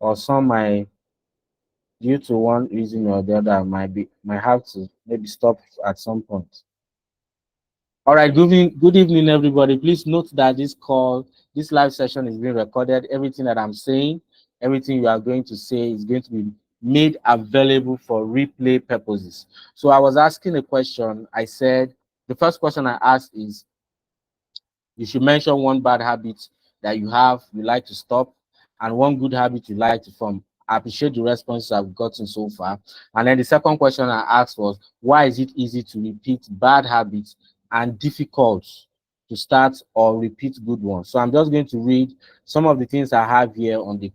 or some might, due to one reason or the other, might have to maybe stop at some point. All right, good evening, everybody. Please note that this live session is being recorded. Everything that I'm saying, everything you are going to say is going to be made available for replay purposes. So I was asking a question. I said, the first question I asked is, you should mention one bad habit that you like to stop, and one good habit you like to form. I appreciate the responses I've gotten so far. And then the second question I asked was, why is it easy to repeat bad habits and difficult to start or repeat good ones? So I'm just going to read some of the things I have here on the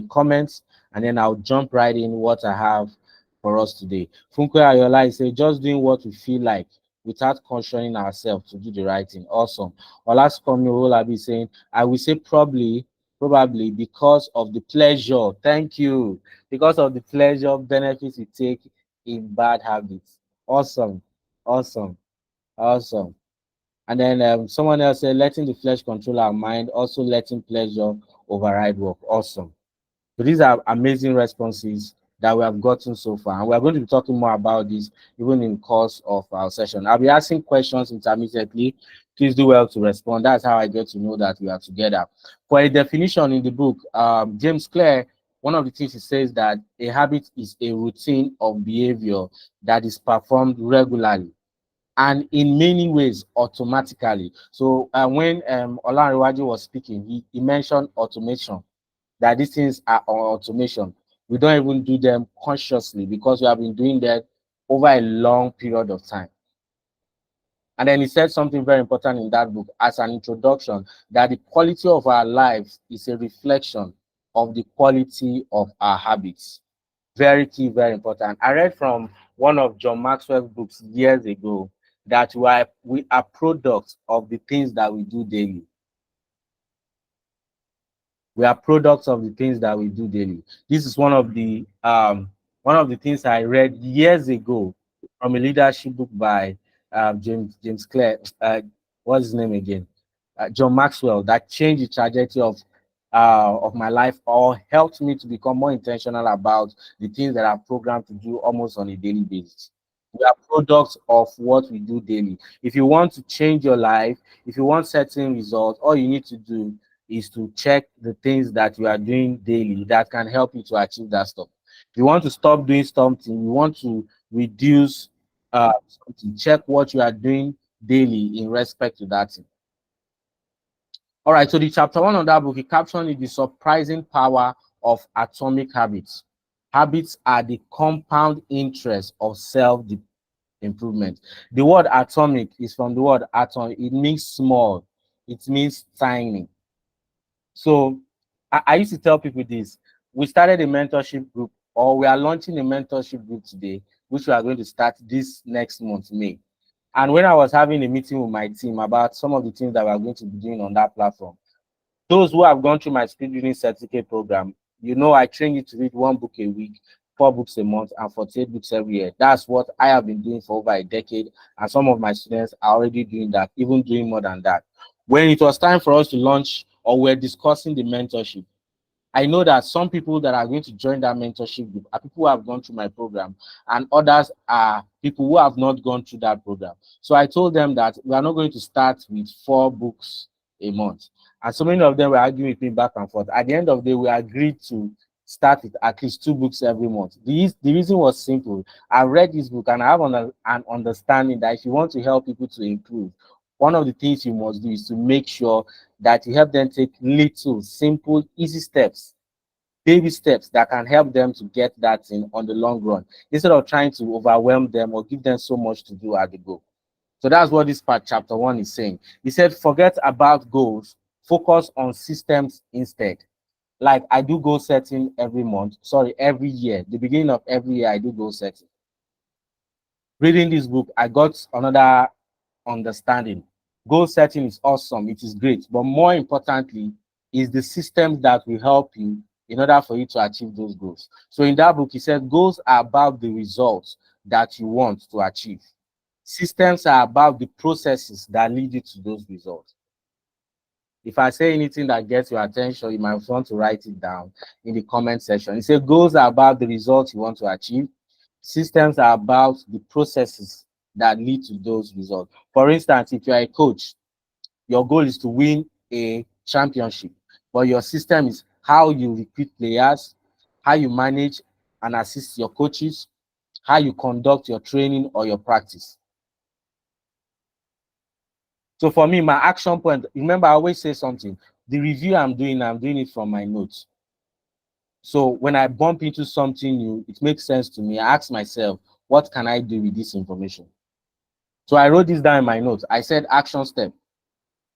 comments, and then I'll jump right in what I have for us today. Funke Ayola is saying, just doing what we feel like without cautioning ourselves to do the right thing. Awesome. Olaskomi Olabi saying, I will say probably because of the pleasure. Thank you. Because of the pleasure benefits we take in bad habits. Awesome. Awesome. Awesome. And then someone else said, letting the flesh control our mind, also letting pleasure override work. Awesome. So these are amazing responses that we have gotten so far. And we're going to be talking more about this even in course of our session. I'll be asking questions intermittently. Please do well to respond. That's how I get to know that we are together. For a definition in the book, James Clear, one of the things he says that a habit is a routine of behavior that is performed regularly and in many ways automatically. So when Olanrewaju was speaking, he mentioned automation, that these things are automation. We don't even do them consciously because we have been doing that over a long period of time. And then he said something very important in that book as an introduction, that the quality of our lives is a reflection of the quality of our habits. Very key, very important. I read from one of John Maxwell's books years ago that we are products of the things that we do daily. We are products of the things that we do daily. This is one of the things I read years ago from a leadership book by James Clear. What's his name again? John Maxwell, that changed the trajectory of my life, or helped me to become more intentional about the things that I'm programmed to do almost on a daily basis. We are products of what we do daily. If you want to change your life, if you want certain results, all you need to do is to check the things that you are doing daily that can help you to achieve that stuff. If you want to stop doing something, you want to reduce something, check what you are doing daily in respect to that thing. All right, so the chapter one of that book, he captioned it, the surprising power of atomic habits. Habits are the compound interest of self-improvement. The word atomic is from the word atom. It means small. It means tiny. So I used to tell people this. We started a mentorship group, or we are launching a mentorship group today, which we are going to start this next month, May. And when I was having a meeting with my team about some of the things that we are going to be doing on that platform, those who have gone through my speed reading certificate program, you know, I train you to read one book a week, 4 books a month, and 48 books every year. That's what I have been doing for over a decade. And some of my students are already doing that, even doing more than that. When it was time for us to launch, or we're discussing the mentorship, I know that some people that are going to join that mentorship group are people who have gone through my program, and others are people who have not gone through that program. So I told them that we are not going to start with 4 books a month. And so many of them were arguing with me back and forth. At the end of the day, we agreed to start with at least 2 books every month. The reason was simple. I read this book and I have an understanding that if you want to help people to improve, one of the things you must do is to make sure that you help them take little, simple, easy steps, baby steps that can help them to get that in on the long run, instead of trying to overwhelm them or give them so much to do at the go. So that's what this part, chapter one, is saying. He said, forget about goals, focus on systems instead. Like I do goal setting every year. The beginning of every year, I do goal setting. Reading this book, I got another understanding. Goal setting is awesome, it is great, but more importantly is the systems that will help you in order for you to achieve those goals. So in that book, he said goals are about the results that you want to achieve. Systems are about the processes that lead you to those results. If I say anything that gets your attention, you might want to write it down in the comment section. It says goals are about the results you want to achieve. Systems are about the processes that lead to those results. For instance, if you are a coach, your goal is to win a championship, but your system is how you recruit players, how you manage and assist your coaches, how you conduct your training or your practice. So for me, my action point, remember, I always say something. The review I'm doing it from my notes. So when I bump into something new, it makes sense to me. I ask myself, what can I do with this information? So I wrote this down in my notes. I said action step.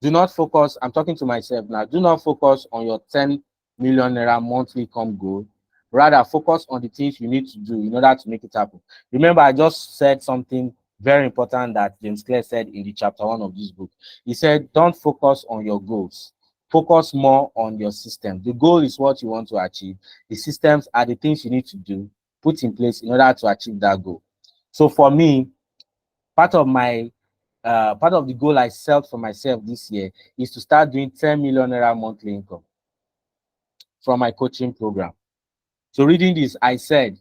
Do not focus, I'm talking to myself now, do not focus on your 10 million naira monthly income goal. Rather, focus on the things you need to do in order to make it happen. Remember, I just said something very important that James Clear said in the chapter 1 of this book. He said, don't focus on your goals. Focus more on your system. The goal is what you want to achieve. The systems are the things you need to do, put in place in order to achieve that goal. So for me, part of my part of the goal I set for myself this year is to start doing 10 million naira monthly income from my coaching program. So reading this, I said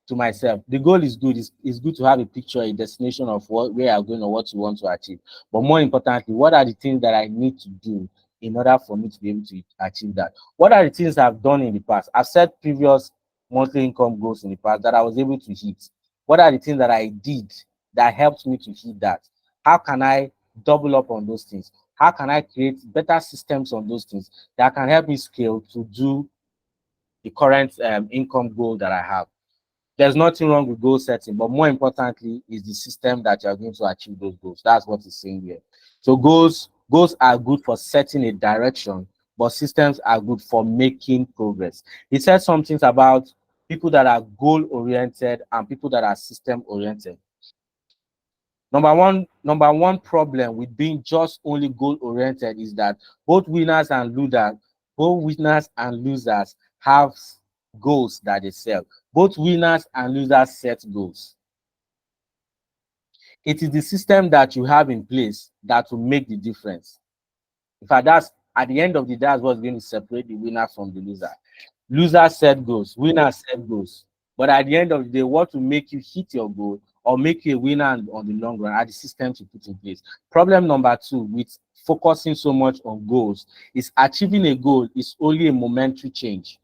to myself, the goal is good. It's good to have a picture, a destination of where you're going or what you want to achieve. But more importantly, what are the things that I need to do in order for me to be able to achieve that? What are the things I've done in the past? I've set previous monthly income goals in the past that I was able to hit. What are the things that I did that helped me to hit that? How can I double up on those things? How can I create better systems on those things that can help me scale to do the current income goal that I have? There's nothing wrong with goal setting, but more importantly is the system that you're going to achieve those goals. That's what it's saying here. So goals are good for setting a direction, but systems are good for making progress. He said some things about people that are goal oriented and people that are system oriented. Number one problem with being just only goal oriented is that both winners and losers have goals that they set. Both winners and losers set goals. It is the system that you have in place that will make the difference. In fact, that's at the end of the day, that's what's going to separate the winner from the loser. Loser set goals, winner set goals. But at the end of the day, what will make you hit your goal or make you a winner on the long run are the systems you put in place. Problem number two with focusing so much on goals is achieving a goal is only a momentary change.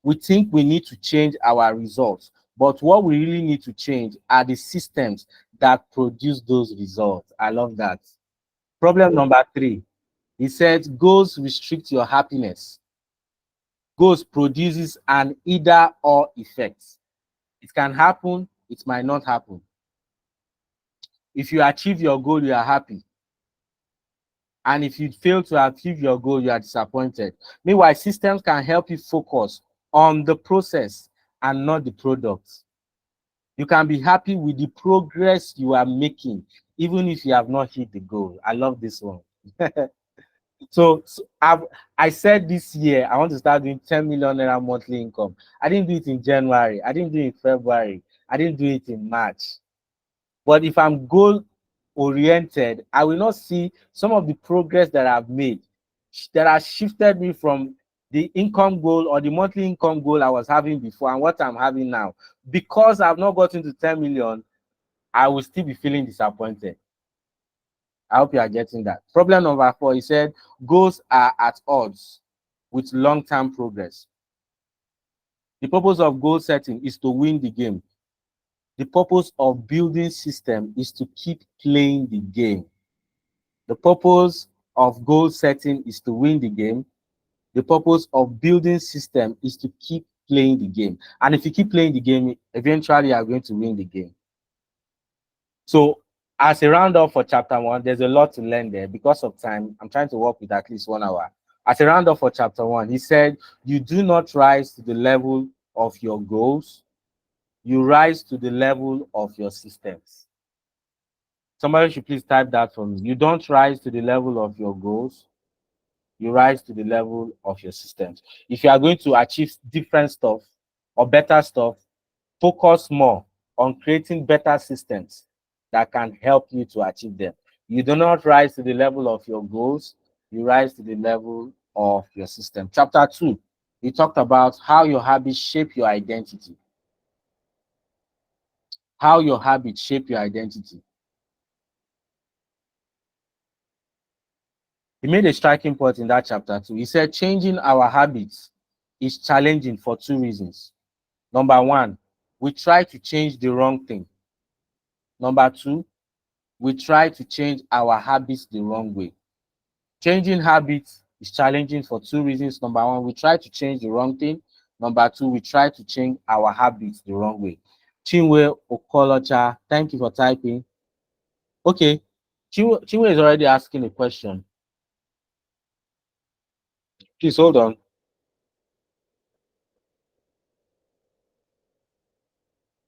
We think we need to change our results, but what we really need to change are the systems that produce those results. I love that. Problem number three, he said goals restrict your happiness. Goals produces an either or effect. It can happen, it might not happen. If you achieve your goal, you are happy. And if you fail to achieve your goal, you are disappointed. Meanwhile, systems can help you focus on the process and not the product. You can be happy with the progress you are making, even if you have not hit the goal. I love this one. I said this year I want to start doing 10 million naira monthly income. I didn't do it in January. I didn't do it in February. I didn't do it in March. But if I'm goal oriented, I will not see some of the progress that I've made that has shifted me from the income goal or the monthly income goal I was having before and what I'm having now. Because I've not gotten to 10 million, I will still be feeling disappointed. I hope you are getting that. Problem number four, he said, goals are at odds with long-term progress. The purpose of goal setting is to win the game. The purpose of building system is to keep playing the game. The purpose of goal setting is to win the game. The purpose of building system is to keep playing the game. And if you keep playing the game, eventually you are going to win the game. So as a roundup for chapter one, there's a lot to learn there. Because of time, I'm trying to work with at least 1 hour. As a roundup for chapter one, he said, you do not rise to the level of your goals. You rise to the level of your systems. Somebody should please type that for me. You don't rise to the level of your goals. You rise to the level of your systems. If you are going to achieve different stuff or better stuff, focus more on creating better systems that can help you to achieve them. You do not rise to the level of your goals. you rise to the level of your system. Chapter 2, we talked about how your habits shape your identity. How your habits shape your identity. He made a striking point in that chapter 2. He said changing our habits is challenging for two reasons. Number one, we try to change the wrong thing. Number two, we try to change our habits the wrong way. Changing habits is challenging for two reasons. Number one, we try to change the wrong thing. Number two, we try to change our habits the wrong way. Chinwe Okolocha, thank you for typing. Okay, Chinwe is already asking a question. Please hold on.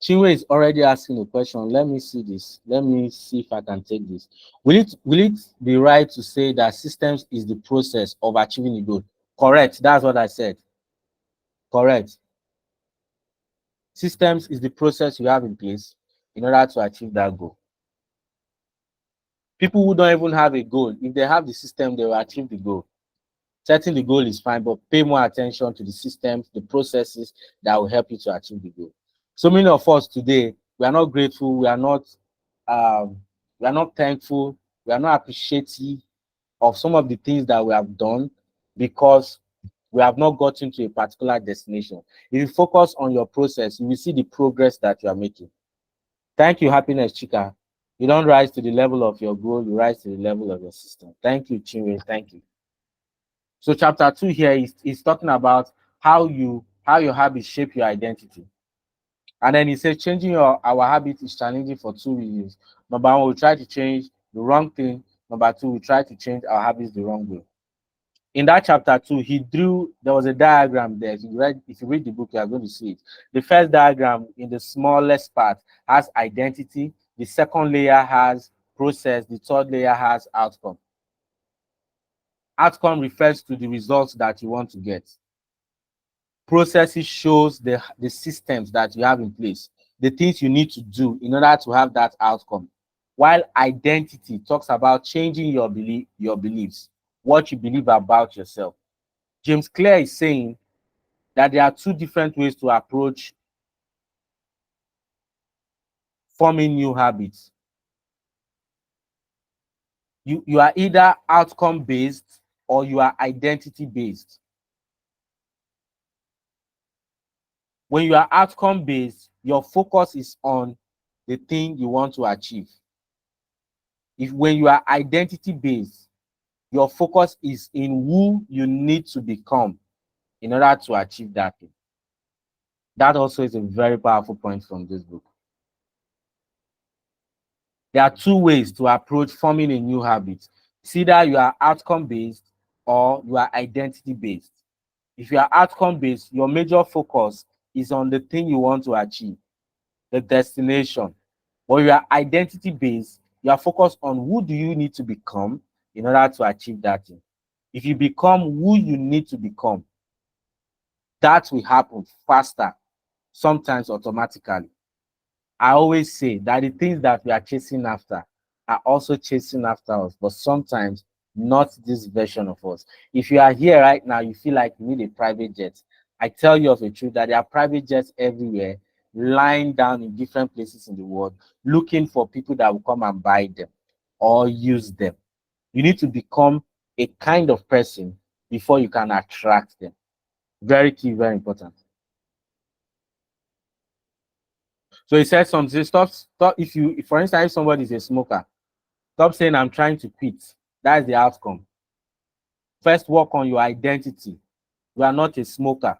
Chinwe is already asking a question. Let me see this. Let me see if I can take this. Will it be right to say that systems is the process of achieving a goal? Correct. That's what I said. Correct. Systems is the process you have in place in order to achieve that goal. People who don't even have a goal, if they have the system, they will achieve the goal. Setting the goal is fine, but pay more attention to the systems, the processes that will help you to achieve the goal. So many of us today, we are not grateful, um, we are not thankful, we are not appreciative of some of the things that we have done because we have not gotten to a particular destination. If you focus on your process, you will see the progress that you are making. Thank you, Happiness Chika. You don't rise to the level of your goal, you rise to the level of your system. Thank you, Chinwe. Thank you. So chapter 2 here is talking about how your habits shape your identity. And then he says changing our habits is challenging for two reasons. Number one, we try to change the wrong thing. Number two, we try to change our habits the wrong way. In that chapter 2, there was a diagram there. If you read the book, you are going to see it. The first diagram in the smallest part has identity. The second layer has process. The third layer has outcome. Outcome refers to the results that you want to get. Processes shows the systems that you have in place, the things you need to do in order to have that outcome. While identity talks about changing your beliefs, what you believe about yourself. James Clear is saying that there are two different ways to approach forming new habits. You are either outcome based or you are identity based. When you are outcome based, your focus is on the thing you want to achieve. When you are identity based, your focus is in who you need to become in order to achieve that thing. That also is a very powerful point from this book. There are two ways to approach forming a new habit. It's either you are outcome based or you are identity based. If you are outcome based, your major focus is on the thing you want to achieve, the destination. But you are identity based, you are focused on who do you need to become in order to achieve that thing. If you become who you need to become, that will happen faster, sometimes automatically. I always say that the things that we are chasing after are also chasing after us, but sometimes not this version of us. If you are here right now, you feel like you need a private jet. I tell you of a truth that there are private jets everywhere, lying down in different places in the world, looking for people that will come and buy them or use them. You need to become a kind of person before you can attract them. Very key, very important. So he said something, stop if for instance, if somebody is a smoker, stop saying I'm trying to quit. That's the outcome. First, work on your identity. You are not a smoker.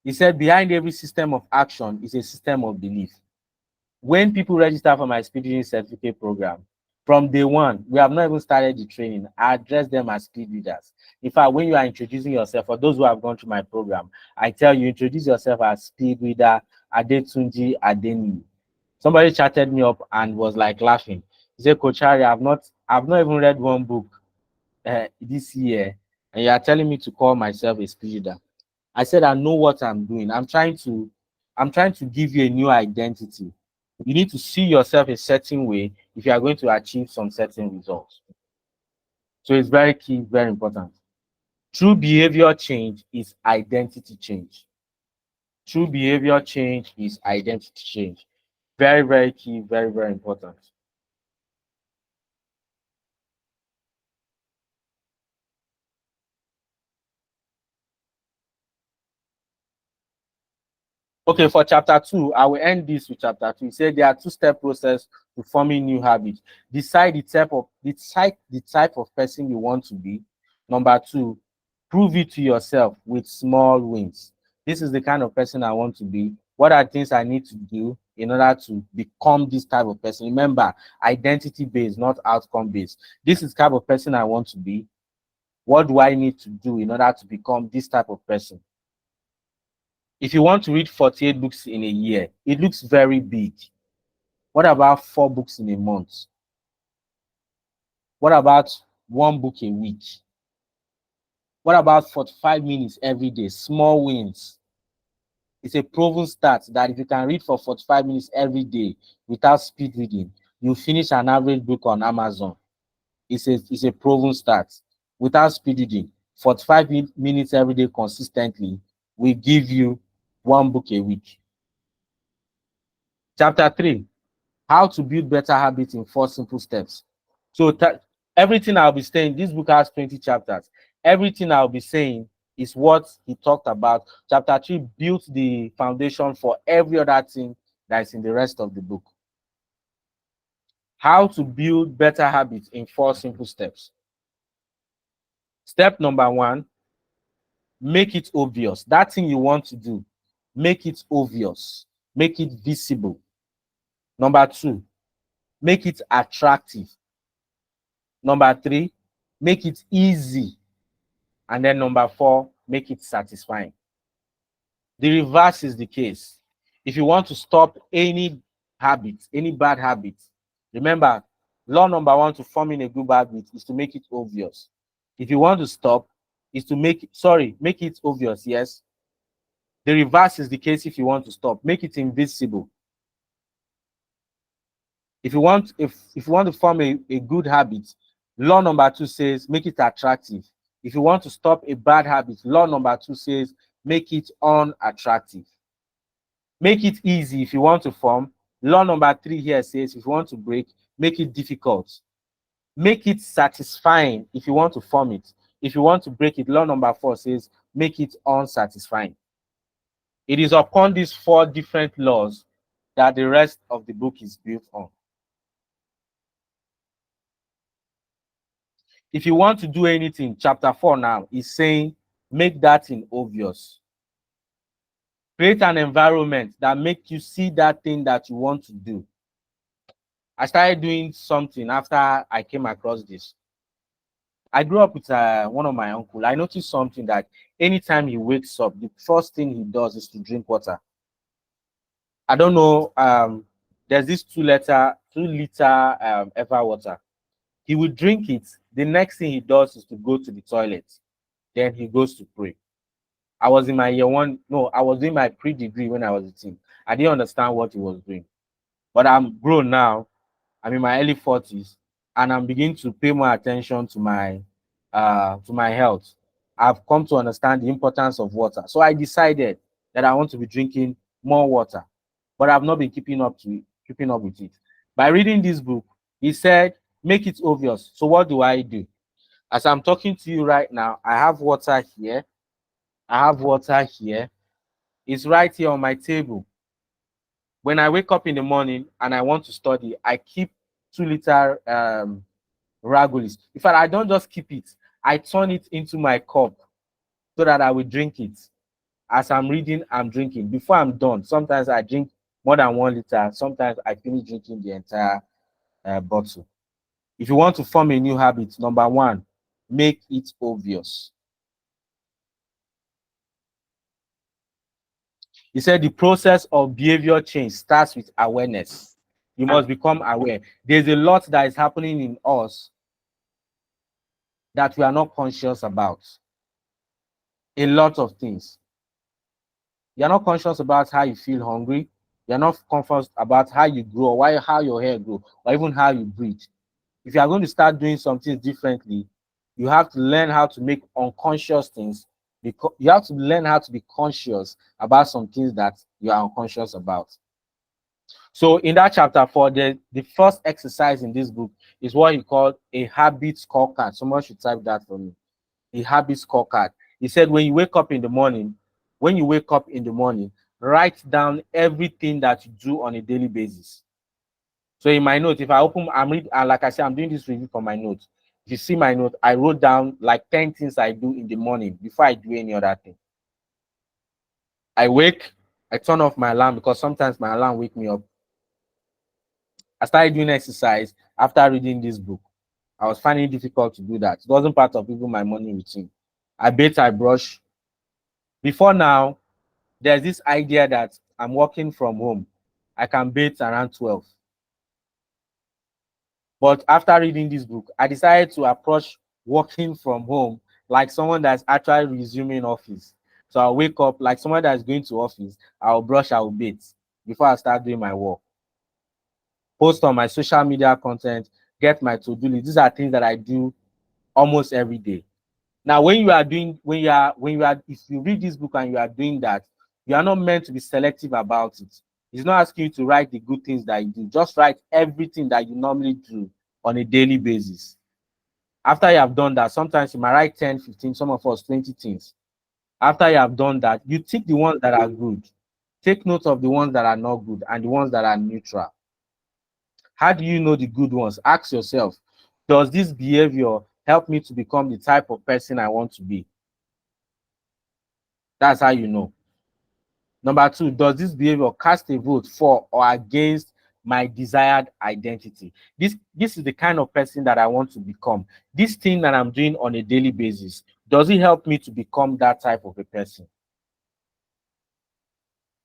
He said behind every system of action is a system of belief. When people register for my speed reading certificate program, from day one, we have not even started the training. I address them as speed readers. In fact, when you are introducing yourself, for those who have gone through my program, I tell you, introduce yourself as speed reader Adetunji Adeni. Somebody chatted me up and was like laughing. He said, Coach Harry, I've not even read one book this year, and you are telling me to call myself a speed reader. I said, I know what I'm doing. I'm trying to give you a new identity. You need to see yourself a certain way if you are going to achieve some certain results. So it's very key, very important. True behavior change is identity change. True behavior change is identity change. Very, very key, very, very important. Okay, for chapter 2, I will end this with chapter 2. He said there are two-step process to forming new habits. Decide the type of person you want to be. Number 2, prove it to yourself with small wins. This is the kind of person I want to be. What are things I need to do in order to become this type of person? Remember, identity based, not outcome based. This is the type of person I want to be. What do I need to do in order to become this type of person? If you want to read 48 books in a year, it looks very big. What about 4 books in a month? What about 1 book a week? What about 45 minutes every day? Small wins. It's a proven stat that if you can read for 45 minutes every day without speed reading, you finish an average book on Amazon. It's a proven stat. Without speed reading, 45 minutes every day consistently will give you 1 book a week. Chapter 3, how to build better habits in 4 simple steps. So everything I'll be saying, this book has 20 chapters. Everything I'll be saying is what he talked about. Chapter 3 built the foundation for every other thing that is in the rest of the book. How to build better habits in 4 simple steps. Step number 1, make it obvious. That thing you want to do, make it obvious, make it visible. Number 2, make it attractive. Number 3, make it easy. And then number 4, make it satisfying. The reverse is the case. If you want to stop any habit, any bad habit, remember, law number 1 to forming a good habit is to make it obvious. If you want to stop, is to make it obvious, yes. The reverse is the case if you want to stop. Make it invisible. If you want to form a good habit, law number 2 says make it attractive. If you want to stop a bad habit, law number 2 says make it unattractive. Make it easy if you want to form. Law number 3 here says if you want to break, make it difficult. Make it satisfying if you want to form it. If you want to break it, law number 4 says make it unsatisfying. It is upon these 4 different laws that the rest of the book is built on. If you want to do anything, chapter 4 now is saying make that thing obvious. Create an environment that makes you see that thing that you want to do. I started doing something after I came across this. I grew up with one of my uncle. I noticed something that anytime he wakes up, the first thing he does is to drink water. I don't know. There's this 2 liter ever water. He will drink it. The next thing he does is to go to the toilet. Then he goes to pray. I was in my year 1. No, I was doing my pre-degree when I was a teen. I didn't understand what he was doing. But I'm grown now. I'm in my early 40s, and I'm beginning to pay more attention to my health. I've come to understand the importance of water. So I decided that I want to be drinking more water. But I've not been keeping up with it. By reading this book, he said, make it obvious. So what do I do? As I'm talking to you right now, I have water here. I have water here. It's right here on my table. When I wake up in the morning and I want to study, I keep 2 liter Ragulis. In fact, I don't just keep it. I turn it into my cup so that I will drink it. As I'm reading, I'm drinking. Before I'm done, sometimes I drink more than 1 liter. Sometimes I finish drinking the entire bottle. If you want to form a new habit, number 1, make it obvious. He said the process of behavior change starts with awareness. You must become aware. There's a lot that is happening in us that we are not conscious about. A lot of things. You're not conscious about how you feel hungry. You're not conscious about how you grow, how your hair grows, or even how you breathe. If you are going to start doing some things differently, you have to learn how to make unconscious things, because you have to learn how to be conscious about some things that you are unconscious about. So in that chapter 4, the first exercise in this book is what he called a habit scorecard. Someone should type that for me. A habit scorecard. He said when you wake up in the morning, write down everything that you do on a daily basis. So in my note, if I open, like I said, I'm doing this review for my notes. If you see my note, I wrote down like 10 things I do in the morning before I do any other thing. I wake, I turn off my alarm because sometimes my alarm wake me up. I started doing exercise after reading this book. I was finding it difficult to do that. It wasn't part of even my morning routine. I bathe, I brush. Before now, there's this idea that I'm working from home. I can bathe around 12. But after reading this book, I decided to approach working from home like someone that's actually resuming office. So I'll wake up like someone that's going to office. I'll brush, I'll bathe before I start doing my work. Post on my social media content, get my to-do list. These are things that I do almost every day. Now, when you are, if you read this book and you are doing that, you are not meant to be selective about it. It's not asking you to write the good things that you do. Just write everything that you normally do on a daily basis. After you have done that, sometimes you might write 10, 15, some of us 20 things. After you have done that, you tick the ones that are good. Take note of the ones that are not good and the ones that are neutral. How do you know the good ones? Ask yourself, does this behavior help me to become the type of person I want to be? That's how you know. Number 2, does this behavior cast a vote for or against my desired identity? This is the kind of person that I want to become. This thing that I'm doing on a daily basis, does it help me to become that type of a person?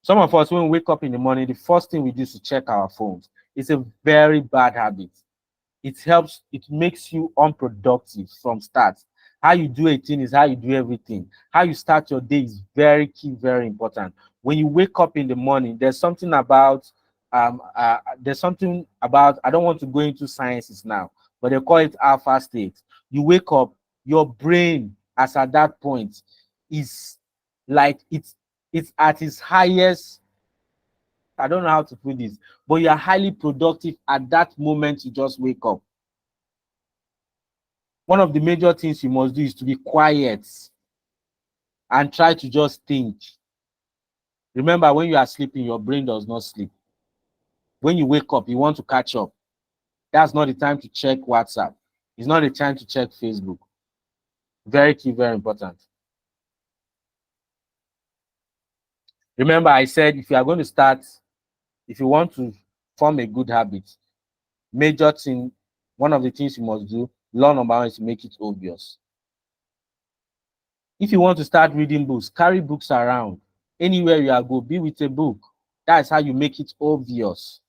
Some of us, when we wake up in the morning, the first thing we do is to check our phones. It's a very bad habit. It makes you unproductive from start. How you do a thing is how you do everything. How you start your day is very key, very important. When you wake up in the morning, there's something about, I don't want to go into sciences now, but they call it alpha state. You wake up, your brain, as at that point, is like it's at its highest. I don't know how to put this, but you are highly productive at that moment you just wake up. One of the major things you must do is to be quiet and try to just think. Remember, when you are sleeping, your brain does not sleep. When you wake up, you want to catch up. That's not the time to check WhatsApp. It's not the time to check Facebook. Very key, very important. Remember, I said if you want to form a good habit, major thing, one of the things you must do, law number 1, is to make it obvious. If you want to start reading books, carry books around. Anywhere you are, go, be with a book. That's how you make it obvious.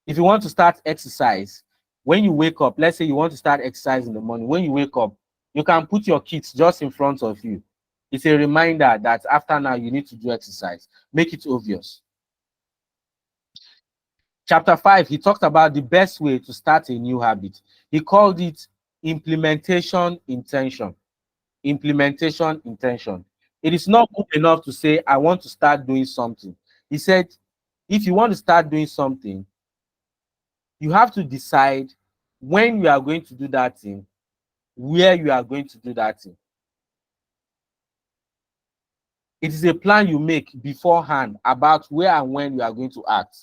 If you want to start exercise, when you wake up, let's say you want to start exercise in the morning, when you wake up, you can put your kits just in front of you. It's a reminder that after now you need to do exercise. Make it obvious. Chapter 5, he talked about the best way to start a new habit. He called it implementation intention. Implementation intention. It is not good enough to say, I want to start doing something. He said, if you want to start doing something, you have to decide when you are going to do that thing, where you are going to do that thing. It is a plan you make beforehand about where and when you are going to act.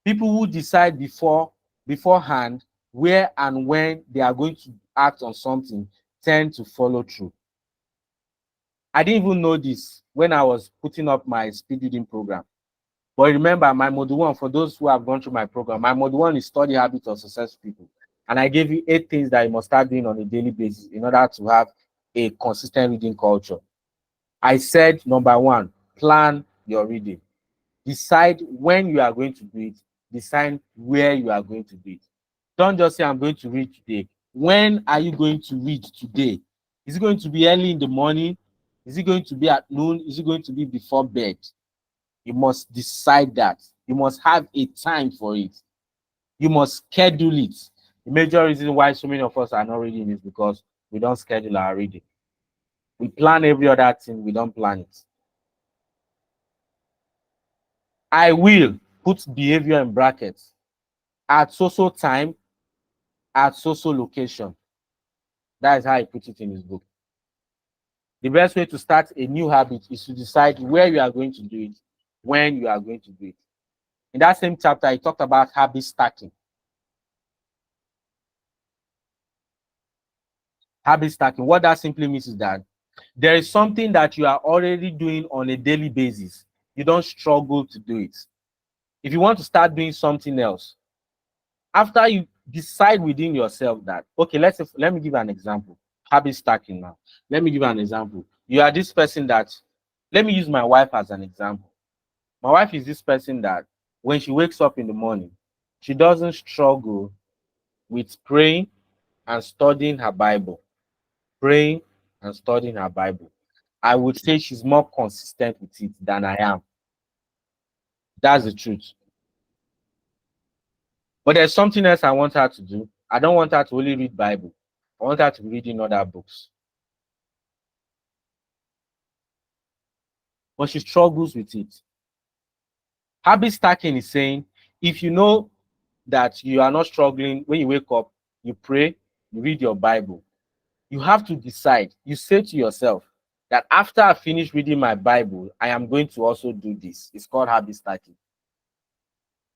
People who decide beforehand where and when they are going to act on something tend to follow through. I didn't even know this when I was putting up my speed reading program. But remember, my module 1, for those who have gone through my program, my module 1 is study habits of successful people. And I gave you 8 things that you must start doing on a daily basis in order to have a consistent reading culture. I said, number 1, plan your reading. Decide when you are going to do it. Decide where you are going to do it. Don't just say, I'm going to read today. When are you going to read today? Is it going to be early in the morning? Is it going to be at noon? Is it going to be before bed? You must decide that. You must have a time for it. You must schedule it. The major reason why so many of us are not reading is because we don't schedule our reading. We plan every other thing, we don't plan it. I will put behavior in brackets at so time, at so location. That is how he puts it in his book. The best way to start a new habit is to decide where you are going to do it, when you are going to do it. In that same chapter, he talked about habit stacking. Habit stacking, what that simply means is that there is something that you are already doing on a daily basis. You don't struggle to do it. If you want to start doing something else, after you decide within yourself that, okay, let me give an example. Habit stacking now. Let me give an example. You are this person that, let me use my wife as an example. My wife is this person that when she wakes up in the morning, she doesn't struggle with praying and studying her Bible. Praying and studying her Bible. I would say she's more consistent with it than I am. That's the truth. But there's something else I want her to do. I don't want her to only read Bible. I want her to be reading other books. But she struggles with it. Habit stacking is saying, if you know that you are not struggling, when you wake up, you pray, you read your Bible, you have to decide. You say to yourself that after I finish reading my Bible, I am going to also do this. It's called habit stacking.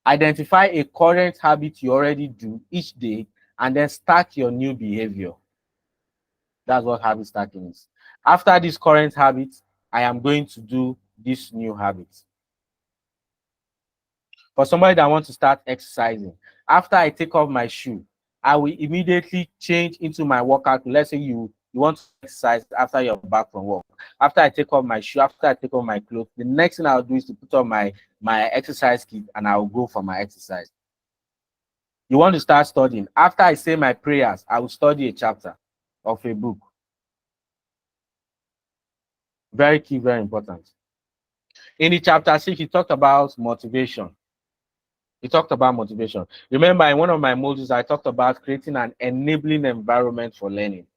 Identify a current habit you already do each day and then stack your new behavior. That's what habit stacking is. After this current habit, I am going to do this new habit. For somebody that wants to start exercising, after I take off my shoe, I will immediately change into my workout. Let's say you want to exercise after you're back from work. After I take off my shoe, after I take off my clothes, the next thing I'll do is to put on my exercise kit and I'll go for my exercise. You want to start studying. After I say my prayers, I will study a chapter of a book. Very key, very important. In the chapter 6, he talked about motivation. He talked about motivation. Remember, in one of my modules, I talked about creating an enabling environment for learning.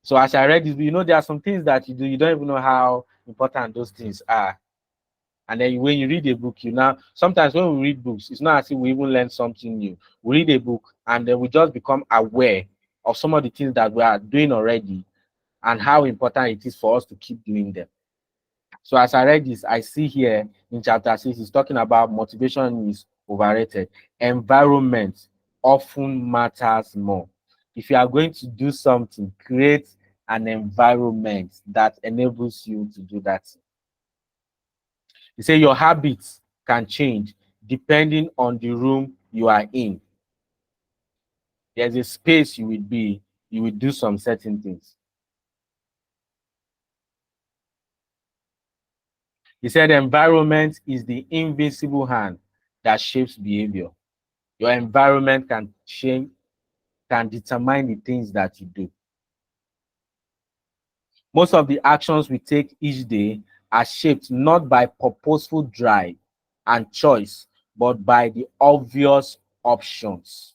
So as I read this, you know, there are some things that you do, you don't even know how important those things are. And then when you read a book, you now, sometimes when we read books, it's not as if we even learn something new. We read a book and then we just become aware of some of the things that we are doing already and how important it is for us to keep doing them. So as I read this, I see here in chapter 6, he's talking about motivation is overrated. Environment often matters more. If you are going to do something, create an environment that enables you to do that. You say your habits can change depending on the room you are in. There's a space you will be, you will do some certain things. He said environment is the invisible hand that shapes behavior. Your environment can change, can determine the things that you do. Most of the actions we take each day are shaped not by purposeful drive and choice, but by the obvious options.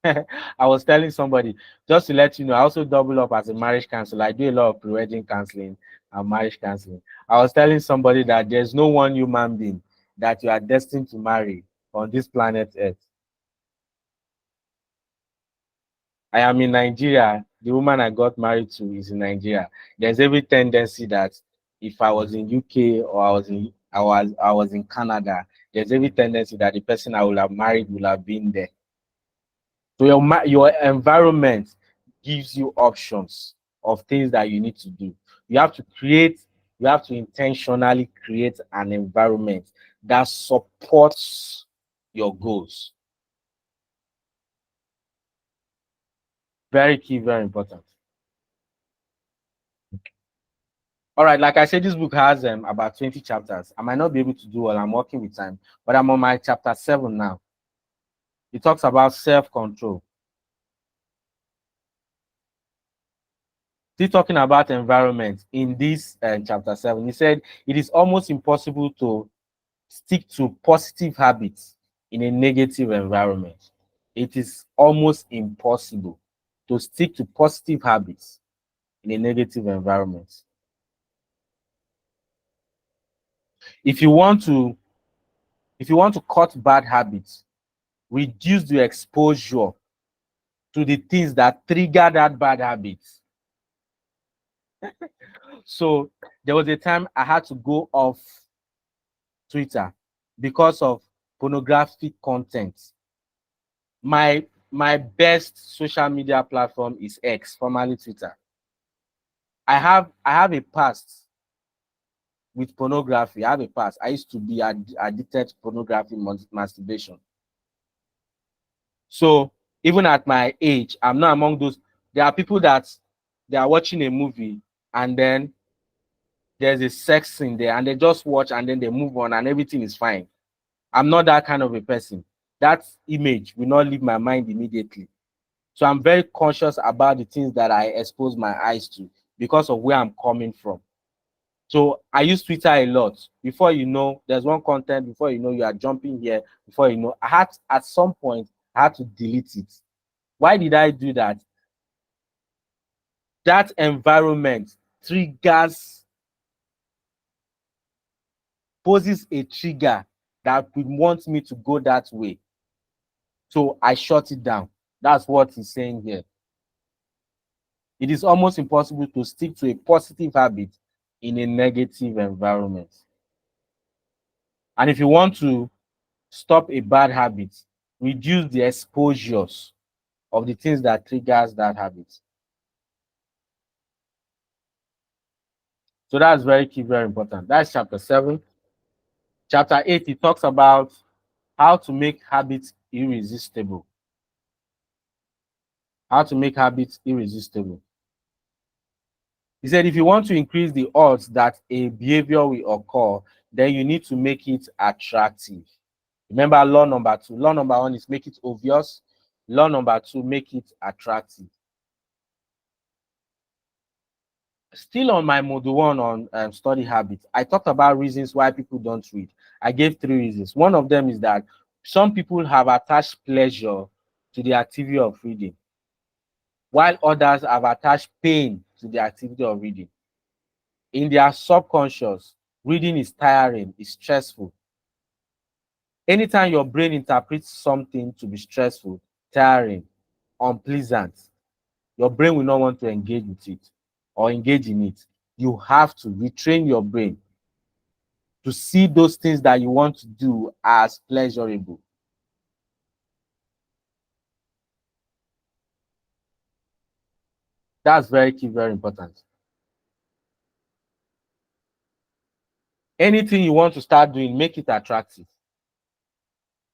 I was telling somebody, just to let you know, I also double up as a marriage counselor. I do a lot of pre-wedding counseling and marriage counseling. I was telling somebody that there's no one human being that you are destined to marry on this planet Earth. I am in Nigeria. The woman I got married to is in Nigeria. There's every tendency that if I was in UK or I was in Canada, there's every tendency that the person I would have married will have been there. So your environment gives you options of things that you need to do. You have to create, you have to intentionally create an environment that supports your goals. Very key, very important. All right, like I said, this book has about 20 chapters. I might not be able to do all, I'm working with time, but I'm on my chapter 7 now. It talks about self-control. Still talking about environment in this chapter 7. He said it is almost impossible to stick to positive habits in a negative environment. It is almost impossible to stick to positive habits in a negative environment. If you want to, if you want to cut bad habits, reduce the exposure to the things that trigger that bad habit. So there was a time I had to go off Twitter because of pornographic content. My best social media platform is X, formerly Twitter. I have a past with pornography. I have a past. I used to be addicted to pornography, masturbation. So even at my age, I'm not among those. There are people that they are watching a movie and then there's a sex scene there and they just watch and then they move on and everything is fine. I'm not that kind of a person. That image will not leave my mind immediately. So I'm very conscious about the things that I expose my eyes to because of where I'm coming from. So I use Twitter a lot. Before you know, there's one content, before you know, you are jumping here, before you know, I had at some point I had to delete it. Why did I do that? That environment triggers, poses a trigger that would want me to go that way. So I shut it down. That's what he's saying here. It is almost impossible to stick to a positive habit in a negative environment. And if you want to stop a bad habit, reduce the exposures of the things that triggers that habit. So that's very key, very important. That's chapter 7. Chapter 8, it talks about how to make habits irresistible. How to make habits irresistible. He said, if you want to increase the odds that a behavior will occur, then you need to make it attractive. Remember law number 2. Law number 1 is make it obvious. Law number 2, make it attractive. Still on my module 1 on study habits, I talked about reasons why people don't read. I gave 3 reasons. One of them is that some people have attached pleasure to the activity of reading, while others have attached pain to the activity of reading. In their subconscious, reading is tiring, it's stressful. Anytime your brain interprets something to be stressful, tiring, unpleasant, your brain will not want to engage with it or engage in it. You have to retrain your brain to see those things that you want to do as pleasurable. That's very key, very important. Anything you want to start doing, make it attractive.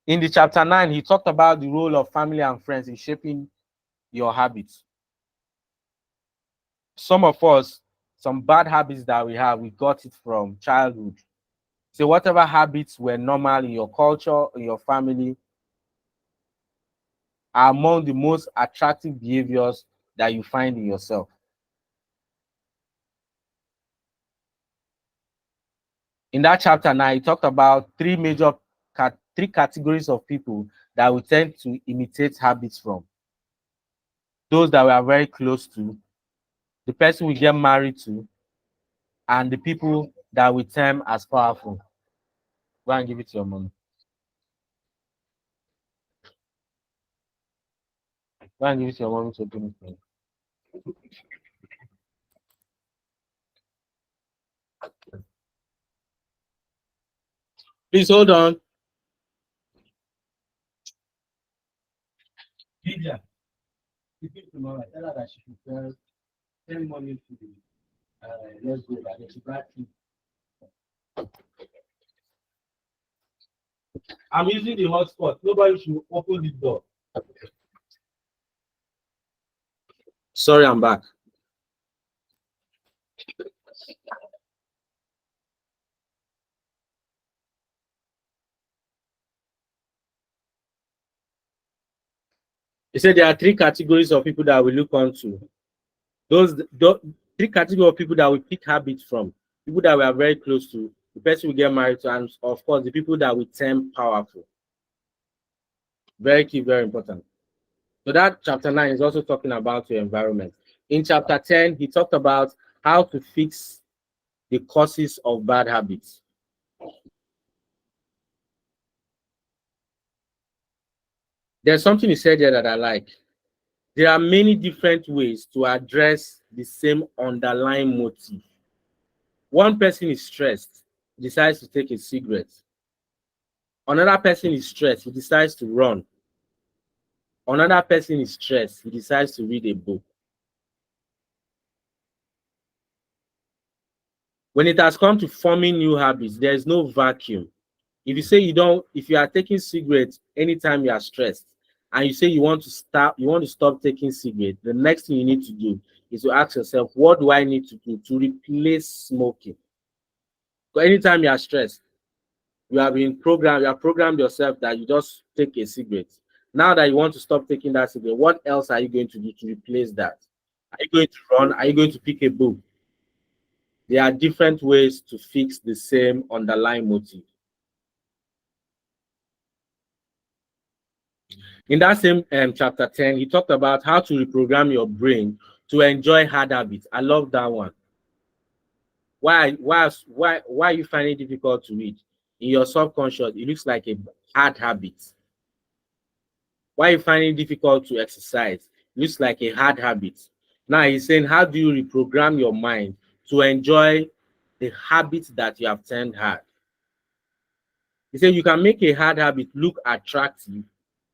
In the chapter 9, he talked about the role of family and friends in shaping your habits. Some of us, some bad habits that we have, we got it from childhood. So whatever habits were normal in your culture, in your family, are among the most attractive behaviors that you find in yourself. In that chapter now, he talked about three categories of people that we tend to imitate habits from. Those that we are very close to, the person we get married to, and the people that we term as powerful. Go and give it to your mom. Go and give it to your mom to open it for you. Please hold on. Lydia, give it to mama. Tell her that she should send money to the let's go that she got it. I'm using the hotspot. Nobody should open the door. Sorry, I'm back. He said there are 3 categories of people that we look onto. Those 3 categories of people that we pick habits from. People that we are very close to, the person we get married to, and of course the people that we term powerful. Very key, very important. So that chapter 9 is also talking about your environment. In chapter 10, he talked about how to fix the causes of bad habits. There's something he said there that I like. There are many different ways to address the same underlying motive. One person is stressed, decides to take a cigarette. Another person is stressed, he decides to run. Another person is stressed, he decides to read a book. When it has come to forming new habits, there is no vacuum. If you say you don't, if you are taking cigarettes anytime you are stressed, and you say you want to stop taking cigarettes, the next thing you need to do is to ask yourself, what do I need to do to replace smoking? Because anytime you are stressed, you have programmed yourself that you just take a cigarette. Now that you want to stop taking that cigarette, what else are you going to do to replace that? Are you going to run? Are you going to pick a book? There are different ways to fix the same underlying motive. In that same chapter 10, he talked about how to reprogram your brain to enjoy hard habits. I love that one. Why are you finding it difficult to read? In your subconscious, it looks like a hard habit. Why are you finding it difficult to exercise? It looks like a hard habit. Now he's saying, how do you reprogram your mind to enjoy the habits that you have turned hard? He said you can make a hard habit look attractive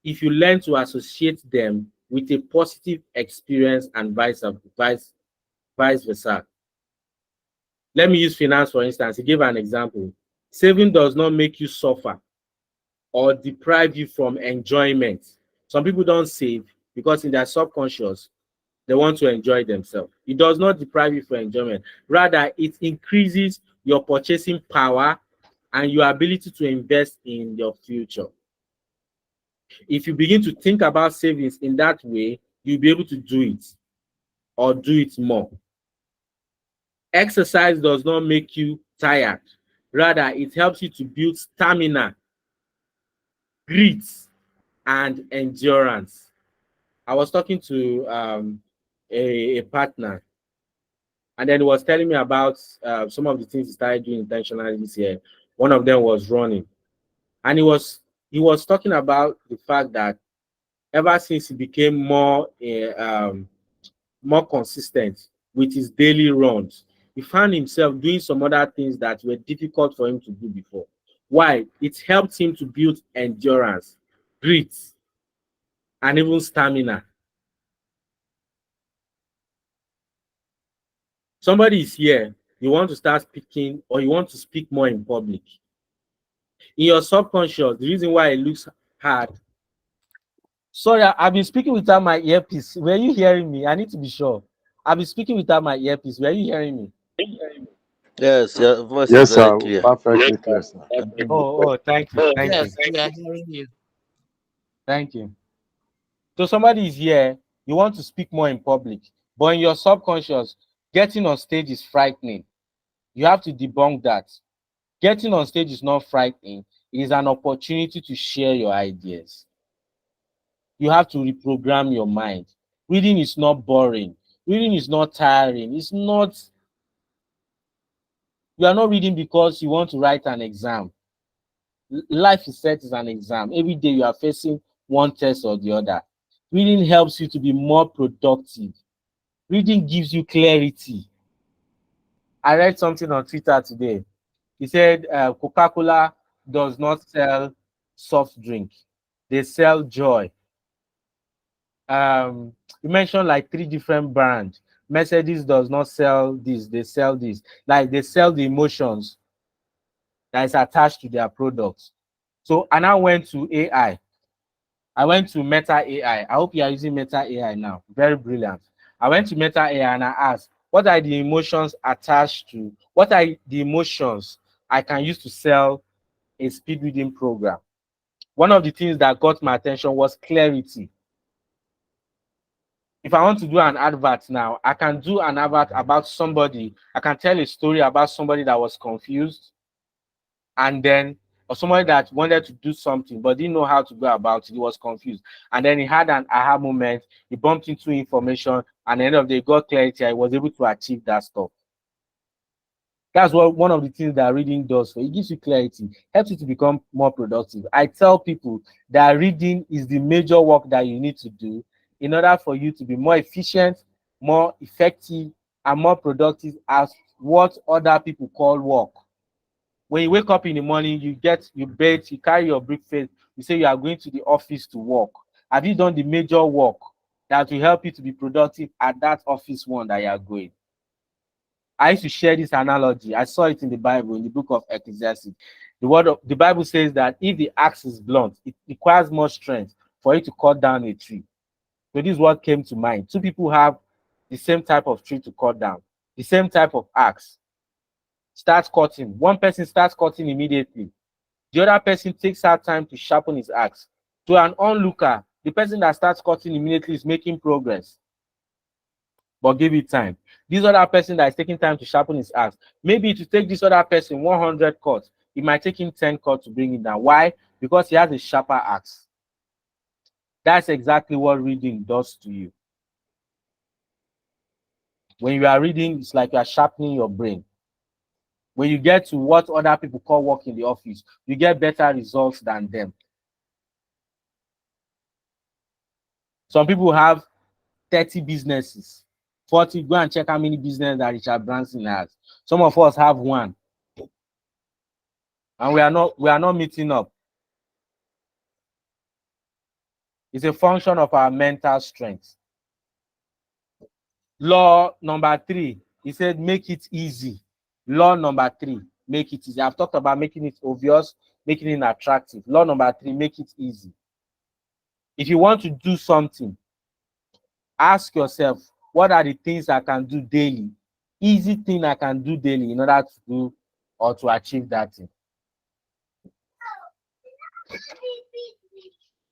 if you learn to associate them with a positive experience and vice versa. Let me use finance for instance. He gave an example. Saving does not make you suffer or deprive you from enjoyment. Some people don't save because in their subconscious they want to enjoy themselves. It does not deprive you from enjoyment. Rather, it increases your purchasing power and your ability to invest in your future. If you begin to think about savings in that way, you'll be able to do it or do it more. Exercise does not make you tired. Rather, it helps you to build stamina, grit, and endurance. I was talking to a partner, and then he was telling me about some of the things he started doing intentionally this year. One of them was running, and he was talking about the fact that ever since he became more consistent with his daily runs, he found himself doing some other things that were difficult for him to do before. Why? It helped him to build endurance, grit, and even stamina. Somebody is here, you want to start speaking or you want to speak more in public. In your subconscious, the reason why it looks hard. Sorry, I've been speaking without my earpiece. Were you hearing me? I need to be sure. I've been speaking without my earpiece. Were you hearing me? Yes, your voice is Yes, very sir. clear. Perfectly clear, sir. Thank you. Oh, thank you, thank you, Yes, we are hearing you. thank you. So somebody is here, you want to speak more in public, but in your subconscious, getting on stage is frightening. You have to debunk that. Getting on stage is not frightening. It is an opportunity to share your ideas. You have to reprogram your mind. Reading is not boring. Reading is not tiring. It's not, you are not reading because you want to write an exam. Life itself is an exam. Every day you are facing one test or the other. Reading helps you to be more productive. Reading gives you clarity. I read something on Twitter today. He said Coca-Cola does not sell soft drink. They sell joy. You mentioned like three different brands. Mercedes does not sell this, they sell this. Like they sell the emotions that is attached to their products. So I now went to AI. I went to Meta AI. I hope you are using Meta AI now. Very brilliant. I went to Meta AI and I asked, what are the emotions attached to, what are the emotions I can use to sell a speed reading program? One of the things that got my attention was clarity. If I want to do an advert now, I can do an advert about somebody. I can tell a story about somebody that was confused, and then or somebody that wanted to do something but didn't know how to go about it. He was confused. And then he had an aha moment. He bumped into information, and at the end of the day, got clarity. And he was able to achieve that stuff. That's what one of the things that reading does for you. It gives you clarity, helps you to become more productive. I tell people that reading is the major work that you need to do in order for you to be more efficient, more effective, and more productive as what other people call work. When you wake up in the morning, you bathe, you carry your breakfast, you say you are going to the office to work. Have you done the major work that will help you to be productive at that office one that you are going? I used to share this analogy. I saw it in the Bible, in the book of Ecclesiastes. The Bible says that if the axe is blunt, it requires more strength for it to cut down a tree. So this is what came to mind. Two people have the same type of tree to cut down, the same type of axe. Starts cutting. One person starts cutting immediately. The other person takes out time to sharpen his axe. To an onlooker, the person that starts cutting immediately is making progress, but give it time. This other person that is taking time to sharpen his axe, maybe to take this other person 100 cuts, it might take him 10 cuts to bring it down. Why? Because he has a sharper axe. That's exactly what reading does to you. When you are reading, it's like you are sharpening your brain. When you get to what other people call work in the office, you get better results than them. Some people have 30 businesses, 40. Go and check how many businesses that Richard Branson has. Some of us have one, and we are not meeting up. It's a function of our mental strength. Law number 3, he said, make it easy. Law number 3, make it easy. I've talked about making it obvious, making it attractive. Law number 3, make it easy. If you want to do something, ask yourself, what are the things I can do daily? Easy thing I can do daily in order to do or to achieve that thing.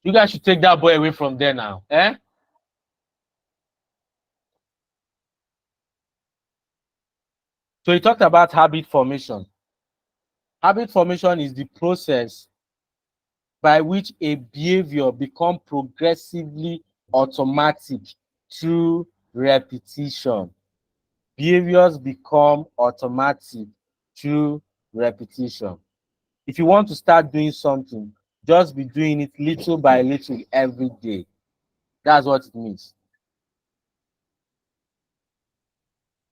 You guys should take that boy away from there now. Eh? So he talked about habit formation. Habit formation is the process by which a behavior becomes progressively automatic through repetition. Behaviors become automatic through repetition. If you want to start doing something, just be doing it little by little every day. That's what it means.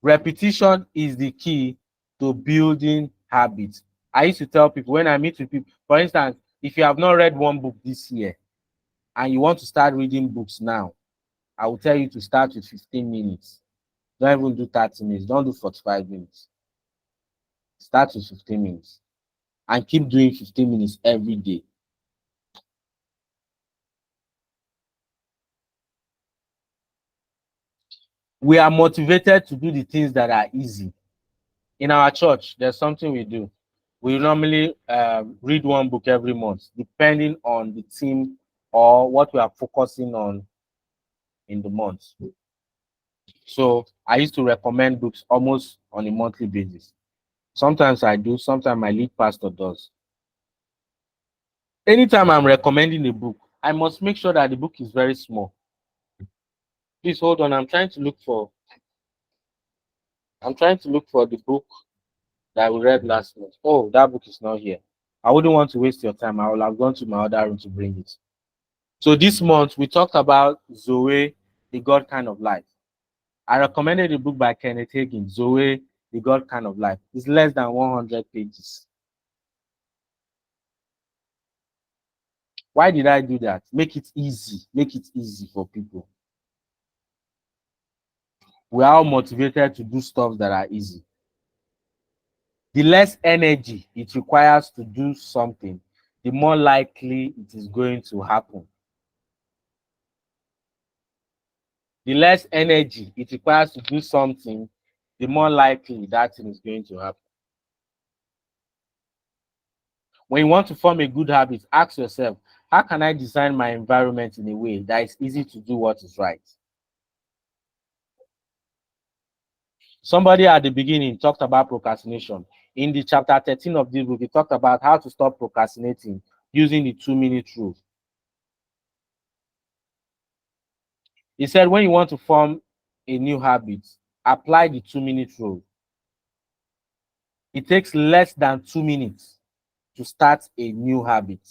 Repetition is the key to building habits. I used to tell people when I meet with people, for instance, if you have not read one book this year and you want to start reading books now, I will tell you to start with 15 minutes. Don't even do 30 minutes. Don't do 45 minutes. Start with 15 minutes and keep doing 15 minutes every day. We are motivated to do the things that are easy. In our church, there's something we do. We normally read one book every month, depending on the theme or what we are focusing on in the month. So I used to recommend books almost on a monthly basis. Sometimes I do, sometimes my lead pastor does. Anytime I'm recommending a book, I must make sure that the book is very small. Please hold on. I'm trying to look for the book that we read last month. Oh, that book is not here. I wouldn't want to waste your time. I will have gone to my other room to bring it. So this month we talked about Zoe, the God kind of life. I recommended a book by Kenneth Hagin, Zoe, the God kind of life. It's less than 100 pages. Why did I do that? Make it easy. Make it easy for people. We are all motivated to do stuff that are easy. The less energy it requires to do something, the more likely it is going to happen. The less energy it requires to do something, the more likely that thing is going to happen. When you want to form a good habit, ask yourself, how can I design my environment in a way that is easy to do what is right? Somebody at the beginning talked about procrastination. In the chapter 13 of this book, he talked about how to stop procrastinating using the 2-minute rule. He said when you want to form a new habit, apply the 2-minute rule. It takes less than 2 minutes to start a new habit.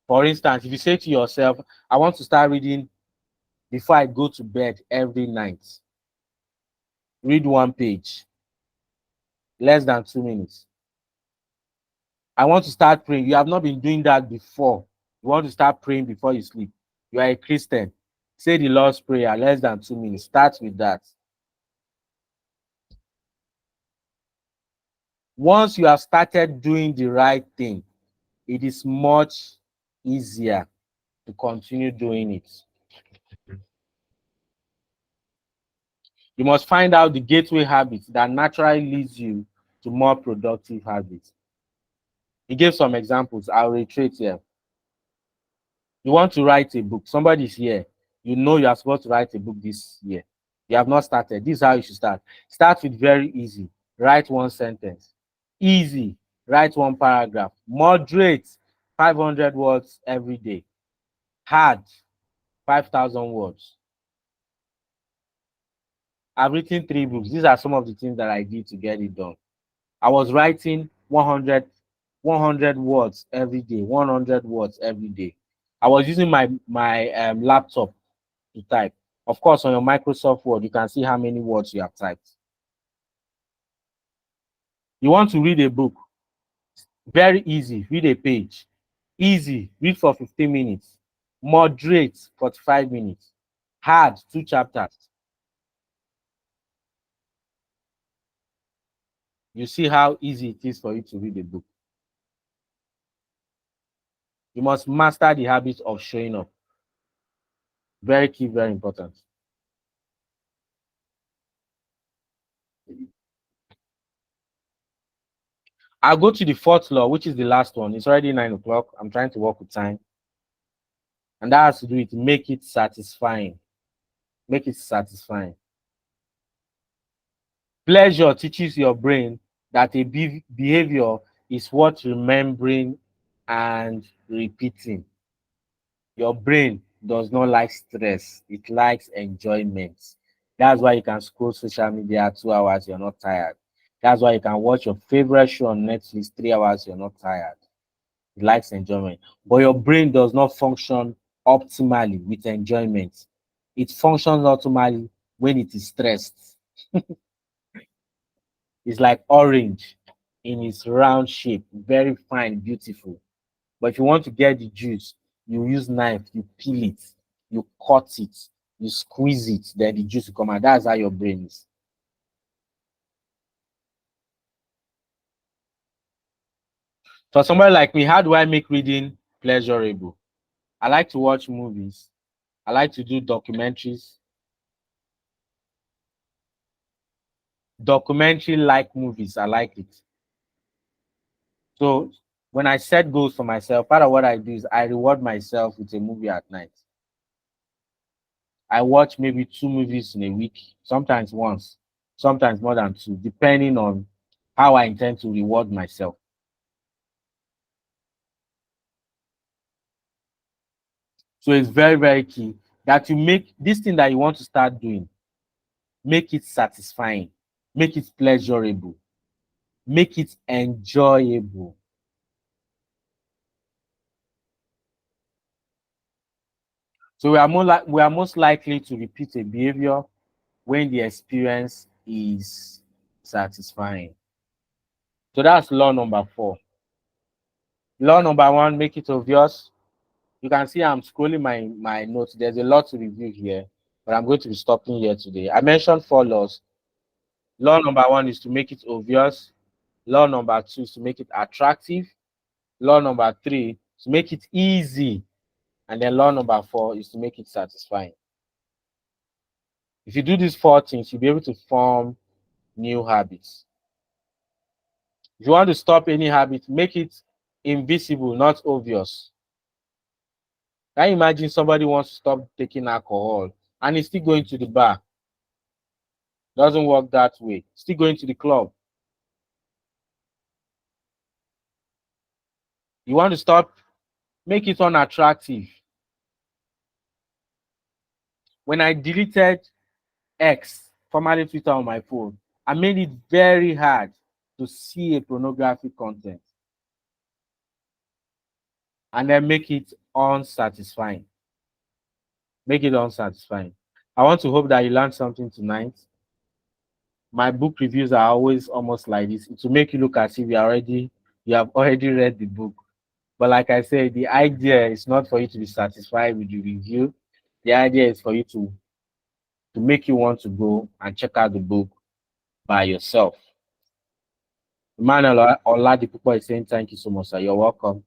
For instance, if you say to yourself, I want to start reading before I go to bed every night, read 1 page, less than 2 minutes. I want to start praying. You have not been doing that before. You want to start praying before you sleep. You are a Christian. Say the Lord's Prayer, less than 2 minutes. Start with that. Once you have started doing the right thing, it is much easier to continue doing it. You must find out the gateway habits that naturally leads you to more productive habits. He gave some examples. I'll reiterate here. You want to write a book. Somebody's here. You know you are supposed to write a book this year. You have not started. This is how you should start. Start with very easy. Write 1 sentence. Easy. Write 1 paragraph. Moderate. 500 words every day. Hard. 5,000 words. I've written 3 books. These are some of the things that I did to get it done. I was writing 100 words every day. 100 words every day. I was using my laptop to type. Of course, on your Microsoft Word, you can see how many words you have typed. You want to read a book, very easy, read a page. Easy, read for 15 minutes. Moderate, 45 minutes. Hard, 2 chapters. You see how easy it is for you to read a book. You must master the habit of showing up. Very key, very important. I'll go to the fourth law, which is the last one. It's already 9 o'clock. I'm trying to work with time. And that has to do with make it satisfying. Make it satisfying. Pleasure teaches your brain that a behavior is worth remembering and repeating. Your brain does not like stress, it likes enjoyment. That's why you can scroll social media 2 hours, you're not tired. That's why you can watch your favorite show on Netflix 3 hours, you're not tired. It likes enjoyment. But your brain does not function optimally with enjoyment. It functions optimally when it is stressed. It's like orange in its round shape, very fine, beautiful. But if you want to get the juice, you use knife, you peel it, you cut it, you squeeze it, then the juice will come out. That's how your brain is. For somebody like me, how do I make reading pleasurable? I like to watch movies. I like to do documentaries. Documentary like movies, I like it. So when I set goals for myself, part of what I do is I reward myself with a movie at night. I watch maybe 2 movies in a week, sometimes once, sometimes more than two, depending on how I intend to reward myself. So it's very, very key that you make this thing that you want to start doing, make it satisfying, make it pleasurable, make it enjoyable. So we are most likely to repeat a behavior when the experience is satisfying. So that's law number 4. Law number 1, make it obvious. You can see I'm scrolling my notes. There's a lot to review here, but I'm going to be stopping here today. I mentioned 4 laws. Law number 1 is to make it obvious. Law number 2 is to make it attractive. Law number 3 is to make it easy. And then law number 4 is to make it satisfying. If you do these 4 things, you'll be able to form new habits. If you want to stop any habit, make it invisible, not obvious. Can you imagine somebody wants to stop taking alcohol and is still going to the bar? Doesn't work that way. Still going to the club. You want to stop, make it unattractive. When I deleted X, formerly Twitter, on my phone, I made it very hard to see a pornographic content and then make it unsatisfying. Make it unsatisfying. I want to hope that you learned something tonight. My book reviews are always almost like this. It will make you look as if you have already read the book. But like I said, the idea is not for you to be satisfied with the review. The idea is for you to make you want to go and check out the book by yourself. Emmanuel Oladipupo is saying thank you so much, sir. You're welcome.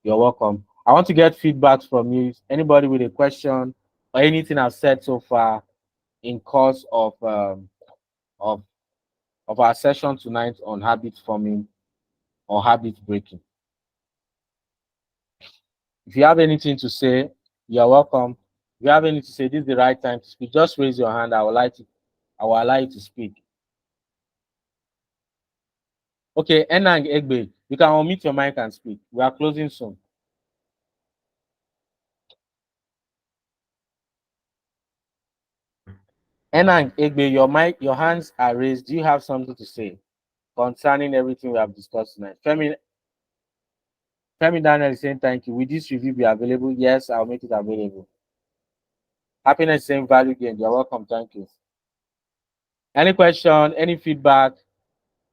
You're welcome. I want to get feedback from you. Anybody with a question or anything I've said so far in course of of our session tonight on habit forming or habit breaking. If you have anything to say, you're welcome. If you have anything to say, this is the right time to speak. Just raise your hand. I will allow you to speak. Okay, Enang Egbe, you can unmute your mic and speak. We are closing soon. Enang Egbe, your hands are raised. Do you have something to say concerning everything we have discussed tonight? Femi Daniel is saying thank you. Will this review be available? Yes, I'll make it available. Happiness is saying value gain. You're welcome. Thank you. Any question, any feedback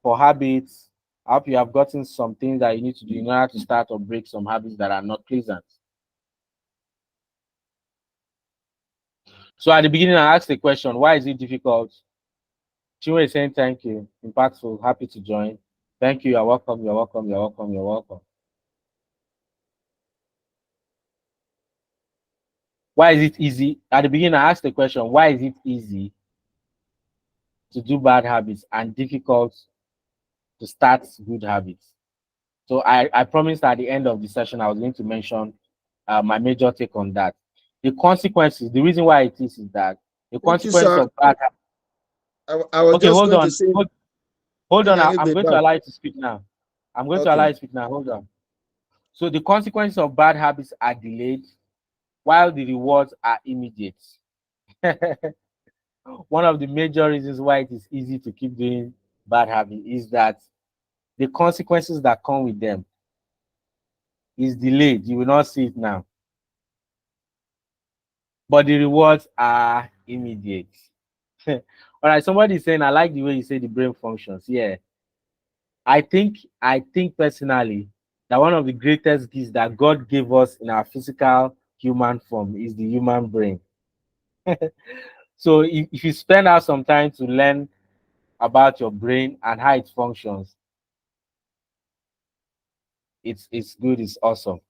for habits? I hope you have gotten some things that you need to do in order to start or break some habits that are not pleasant. So at the beginning, I asked the question, why is it difficult? Chinwe is saying thank you. Impactful, happy to join. Thank you. You're welcome. You're welcome. You're welcome. You're welcome. Why is it easy? At the beginning, I asked the question, why is it easy to do bad habits and difficult to start good habits? So I promised at the end of the session, I was going to mention my major take on that. The consequences, the reason why it is that the Thank you, consequence sir. of bad habits. I was Okay, just hold going to on. say, Hold on. I'm Enangbe going to back. allow you to speak now. I'm going to allow Okay. you to speak now. Hold on. So the consequences of bad habits are delayed while the rewards are immediate. One of the major reasons why it is easy to keep doing bad habits is that the consequences that come with them is delayed. You will not see it now. But the rewards are immediate. All right, somebody is saying, I like the way you say the brain functions. Yeah. I think personally that one of the greatest gifts that God gave us in our physical human form is the human brain. So if you spend out some time to learn about your brain and how it functions, it's good, it's awesome.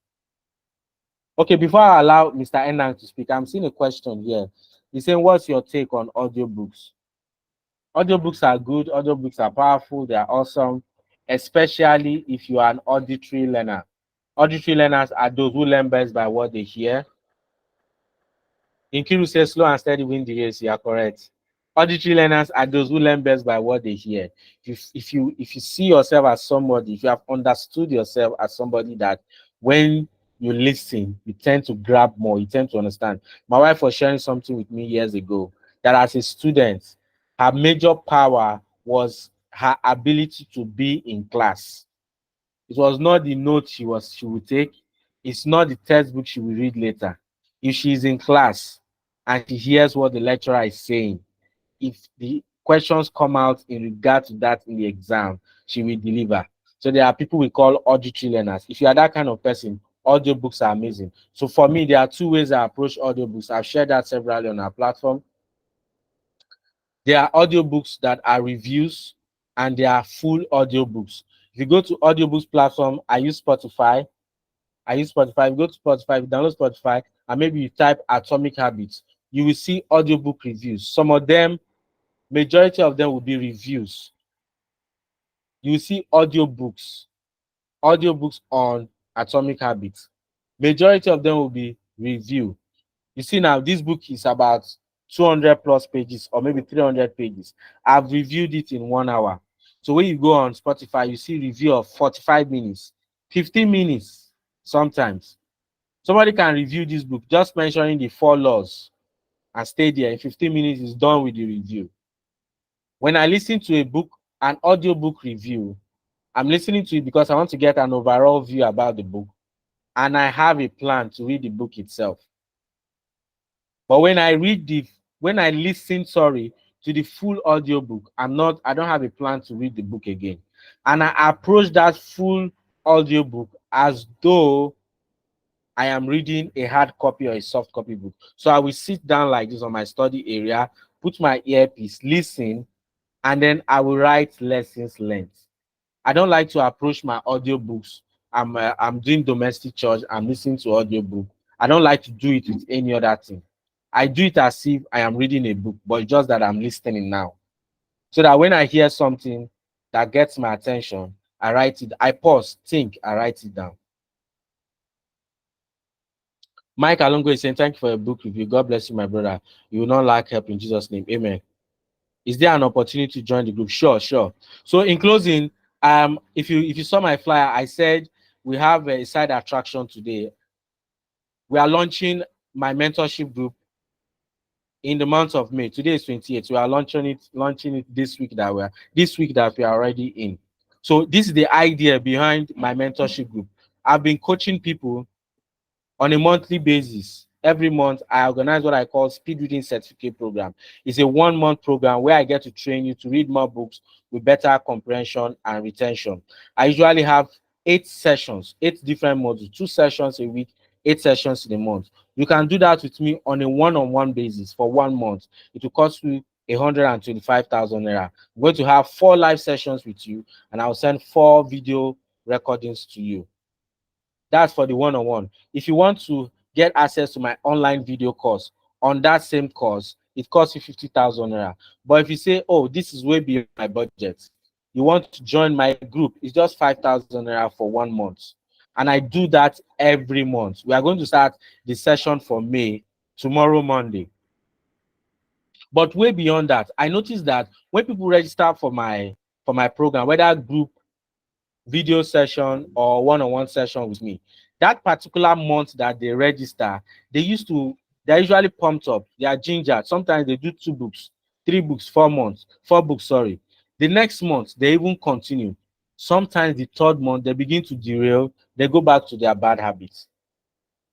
Okay, before I allow Mr. Enang to speak, I'm seeing a question here. He's saying, what's your take on audiobooks? Audiobooks are good, audiobooks are powerful, they are awesome, especially if you are an auditory learner. Auditory learners are those who learn best by what they hear. Inkiru says slow and steady win the race. You are correct. Auditory learners are those who learn best by what they hear. If you see yourself as somebody, if you have understood yourself as somebody that when you listen, you tend to grab more, you tend to understand. My wife was sharing something with me years ago that as a student, her major power was her ability to be in class. It was not the note she would take. It's not the textbook she will read later. If she is in class and she hears what the lecturer is saying, if the questions come out in regard to that in the exam, she will deliver. So there are people we call auditory learners. If you are that kind of person, audiobooks are amazing. So for me, there are two ways I approach audiobooks. I've shared that severally on our platform. There are audiobooks that are reviews and there are full audiobooks. If you go to audiobooks platform, I use Spotify. If you go to Spotify, you download Spotify, and maybe you type Atomic Habits, you will see audiobook reviews. Some of them, majority of them will be reviews. You will see audiobooks on Atomic Habits. Majority of them will be review. You see now, this book is about 200 plus pages or maybe 300 pages. I've reviewed it in 1 hour. So when you go on Spotify, you see review of 45 minutes, 15 minutes sometimes. Somebody can review this book just mentioning the four laws and stay there. In 15 minutes, is done with the review. When I listen to a book, an audiobook review, I'm listening to it because I want to get an overall view about the book and I have a plan to read the book itself. But when I listen, sorry, to the full audiobook, I don't have a plan to read the book again. And I approach that full audiobook as though I am reading a hard copy or a soft copy book. So I will sit down like this on my study area, put my earpiece, listen, and then I will write lessons learned. I don't like to approach my audiobooks. I'm doing domestic church. I'm listening to audiobook. I don't like to do it with any other thing. I do it as if I am reading a book, but it's just that I'm listening now. So that when I hear something that gets my attention, I write it. I pause, think, I write it down. Mike Alongo is saying, "Thank you for your book review. God bless you, my brother. You will not lack help in Jesus' name. Amen." Is there an opportunity to join the group? Sure, sure. So in closing, if you saw my flyer, I said we have a side attraction today. We are launching my mentorship group in the month of May. Today is 28th. We are launching it this week that we are already in. So this is the idea behind my mentorship group. I've been coaching people on a monthly basis. Every month, I organize what I call Speed Reading Certificate Program. It's a 1 month program where I get to train you to read more books with better comprehension and retention. I usually have 8 sessions, 8 different modules, 2 sessions a week, 8 sessions in a month. You can do that with me on a one-on-one basis for 1 month. It will cost you 125,000 naira. I'm going to have 4 live sessions with you, and I'll send 4 video recordings to you. That's for the one-on-one. If you want to get access to my online video course, on that same course, it costs you 50,000 naira. But if you say, oh, this is way beyond my budget, you want to join my group, it's just 5,000 naira for 1 month. And I do that every month. We are going to start the session for May tomorrow, Monday. But way beyond that, I noticed that when people register for my program, whether group video session or one-on-one session with me, that particular month that they register, they're usually pumped up, they are ginger. Sometimes they do 2 books, 3 books, 4 months, 4 books, sorry. The next month they even continue. Sometimes the third month they begin to derail, they go back to their bad habits.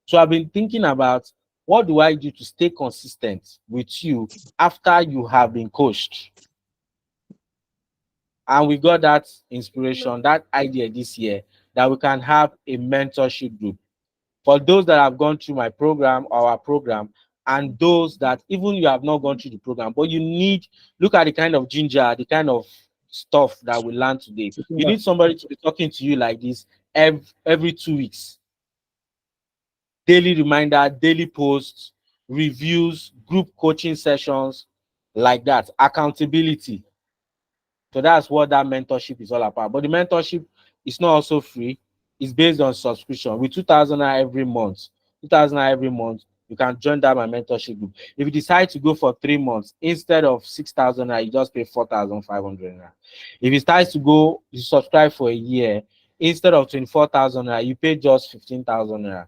So I've been thinking about, what do I do to stay consistent with you after you have been coached? And we got that inspiration, that idea this year, that we can have a mentorship group for those that have gone through my program or our program, and those that even you have not gone through the program, but you need, look at the kind of ginger, the kind of stuff that we learned today. You need somebody to be talking to you like this every 2 weeks. Daily reminder, daily posts, reviews, group coaching sessions, like that. Accountability. So that's what that mentorship is all about. But the mentorship is not also free. It's based on subscription with 2,000 every month. 2,000 every month. You can join that my mentorship group. If you decide to go for 3 months, instead of 6,000, you just pay 4,500. If you decide to go, you subscribe for a year, instead of 24,000, you pay just 15,000.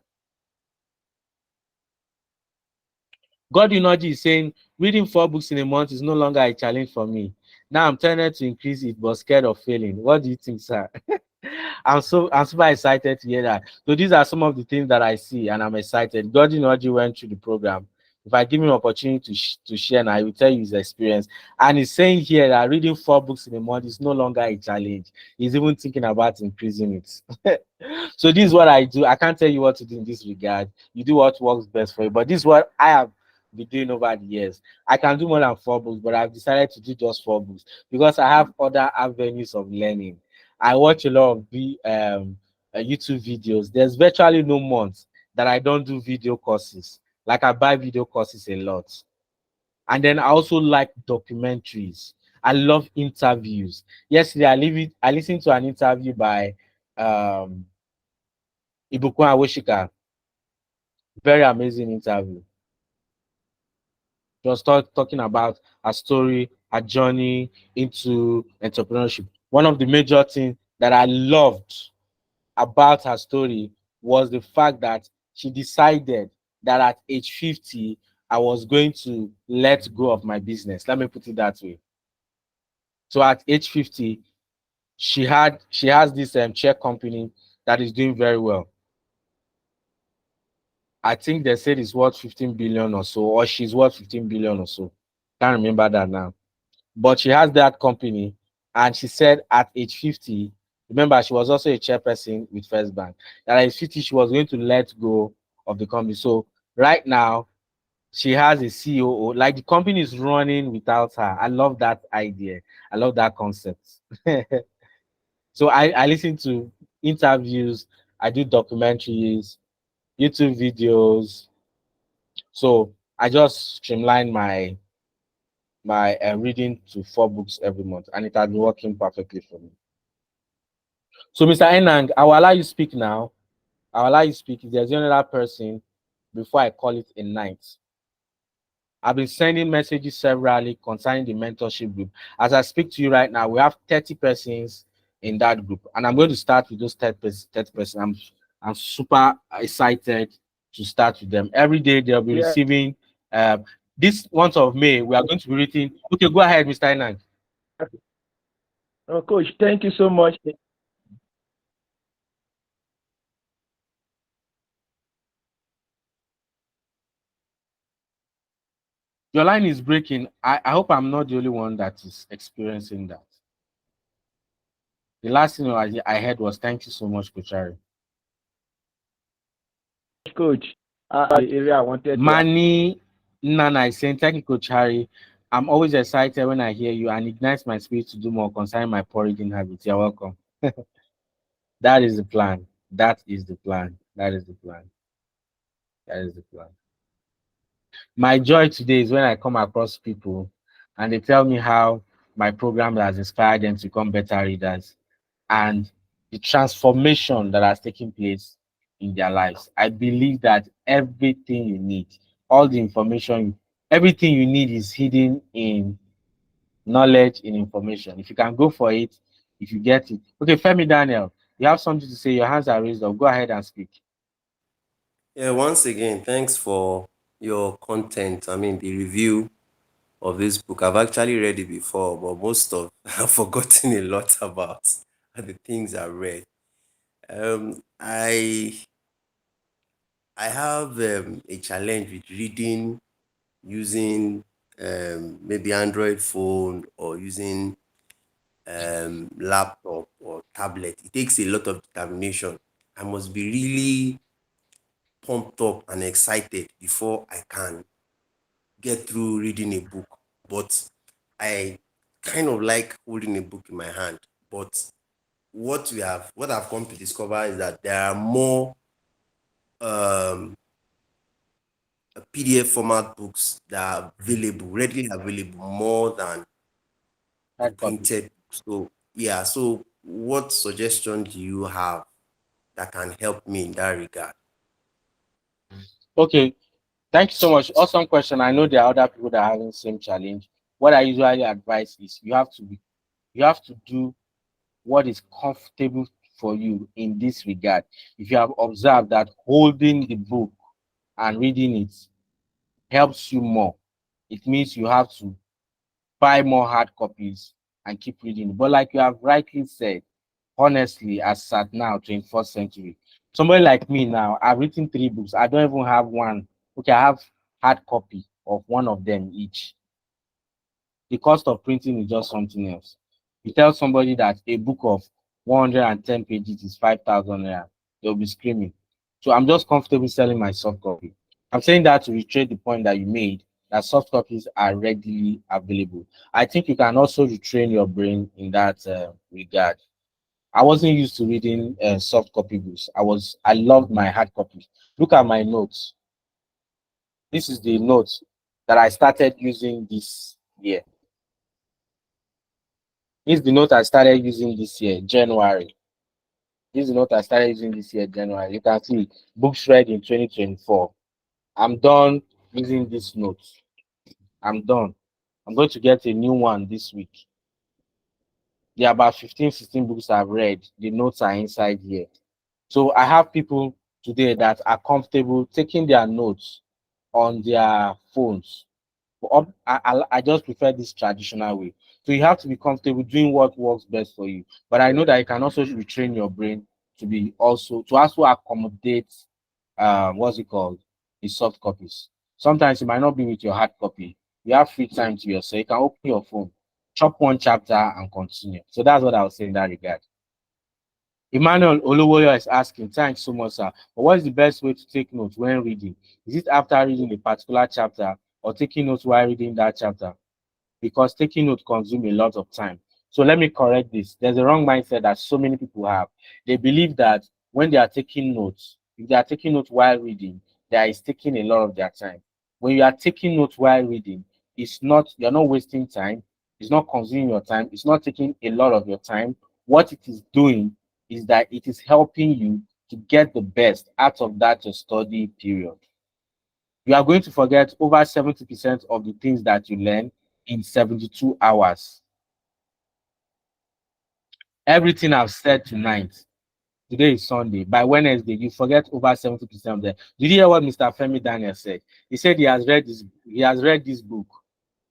God Unoji is saying, reading 4 books in a month is no longer a challenge for me. Now I'm trying to increase it, but scared of failing. What do you think, sir? I'm super excited to hear that. So these are some of the things that I see, and I'm excited. God Unoji went through the program. If I give him an opportunity to share, and I will tell you his experience. And he's saying here that reading 4 books in a month is no longer a challenge. He's even thinking about increasing it. So this is what I do. I can't tell you what to do in this regard. You do what works best for you. But this is what I have been doing over the years. I can do more than 4 books, but I've decided to do just 4 books because I have other avenues of learning. I watch a lot of YouTube videos. There's virtually no month that I don't do video courses. Like, I buy video courses a lot. And then I also like documentaries. I love interviews. Yesterday, I listened to an interview by um, Ibukun Awoshika. Very amazing interview. She was talking about her story, her journey into entrepreneurship. One of the major things that I loved about her story was the fact that she decided that at age 50, I was going to let go of my business. Let me put it that way. So at age 50, she has this check company that is doing very well. I think they said it's worth 15 billion or so, or she's worth 15 billion or so. Can't remember that now. But she has that company, and she said at age 50, remember she was also a chairperson with First Bank, that at age 50 she was going to let go of the company. So right now she has a COO, like the company is running without her. I love that idea. I love that concept. So I listen to interviews, I do documentaries, YouTube videos. So I just streamline my reading to 4 books every month, and it has been working perfectly for me. So, Mr. Enang, I will allow you speak now. I will allow you speak. If there's another person before I call it a night. I've been sending messages severally concerning the mentorship group. As I speak to you right now, we have 30 persons in that group, and I'm going to start with those 30 persons. I'm super excited to start with them. Every day they'll be Yeah. receiving. Uh, this month of May, we are going to be reading. Okay, go ahead, Mr. Enang. Oh, Coach, thank you so much. Your line is breaking. I hope I'm not the only one that is experiencing that. The last thing I heard was thank you so much, Kuchari. Coach. The area I wanted to. Mani Nana is saying, thank you, Coach Harry. I'm always excited when I hear you and ignites my spirit to do more concerning my porridging habits. You're welcome. That is the plan. That is the plan. That is the plan. That is the plan. My joy today is when I come across people and they tell me how my program has inspired them to become better readers and the transformation that has taken place in their lives. I believe that everything you need, all the information, everything you need is hidden in knowledge, in information. If you can go for it, if you get it. Okay, Femi Daniel, you have something to say. Your hands are raised up. Go ahead and speak. Yeah, once again, thanks for your content. I mean, the review of this book. I've actually read it before, but most of I've forgotten a lot about the things I read. I have a challenge with reading using maybe Android phone or using laptop or tablet. It takes a lot of determination. I must be really pumped up and excited before I can get through reading a book. But I kind of like holding a book in my hand. But what I've come to discover is that there are more um, PDF format books that are available, readily available, more than the Hard copy. printed. So yeah, so what suggestion do you have that can help me in that regard? Okay, thank you so much. Awesome question. I know there are other people that are having the same challenge. What I usually advise is you have to do what is comfortable for you in this regard. If you have observed that holding the book and reading it helps you more, it means you have to buy more hard copies and keep reading. But like you have rightly said, honestly, as at now, 21st century, somebody like me now, I've written 3 books. I don't even have one. Okay, I have hard copy of one of them each. The cost of printing is just something else. You tell somebody that a book of 110 pages is 5,000 naira, they'll be screaming. So I'm just comfortable selling my soft copy. I'm saying that to reiterate the point that you made that soft copies are readily available. I think you can also retrain your brain in that regard. I wasn't used to reading soft copy books. I loved my hard copies. Look at my notes. This is the notes that I started using this year. This is the note I started using this year, January. This is the note I started using this year, January. You can see books read in 2024. I'm done using this note. I'm done. I'm going to get a new one this week. There are about 15, 16 books I've read. The notes are inside here. So I have people today that are comfortable taking their notes on their phones. I just prefer this traditional way. So you have to be comfortable doing what works best for you. But I know that you can also retrain your brain to also accommodate what's it called? The soft copies. Sometimes you might not be with your hard copy. You have free time to yourself. You can open your phone, chop one chapter and continue. So that's what I was saying in that regard. Emmanuel Oluwoyo is asking, thanks so much, sir. But what is the best way to take notes when reading? Is it after reading a particular chapter or taking notes while reading that chapter? Because taking notes consumes a lot of time. So let me correct this. There's a wrong mindset that so many people have. They believe that when they are taking notes, if they are taking notes while reading, that is taking a lot of their time. When you are taking notes while reading, you're not wasting time, it's not consuming your time, it's not taking a lot of your time. What it is doing is that it is helping you to get the best out of that your study period. You are going to forget over 70% of the things that you learn in 72 hours. Everything I've said tonight, today is Sunday. By Wednesday, you forget over 70% of them. Did you hear what Mr. Femi Daniel said? He said he has read this book,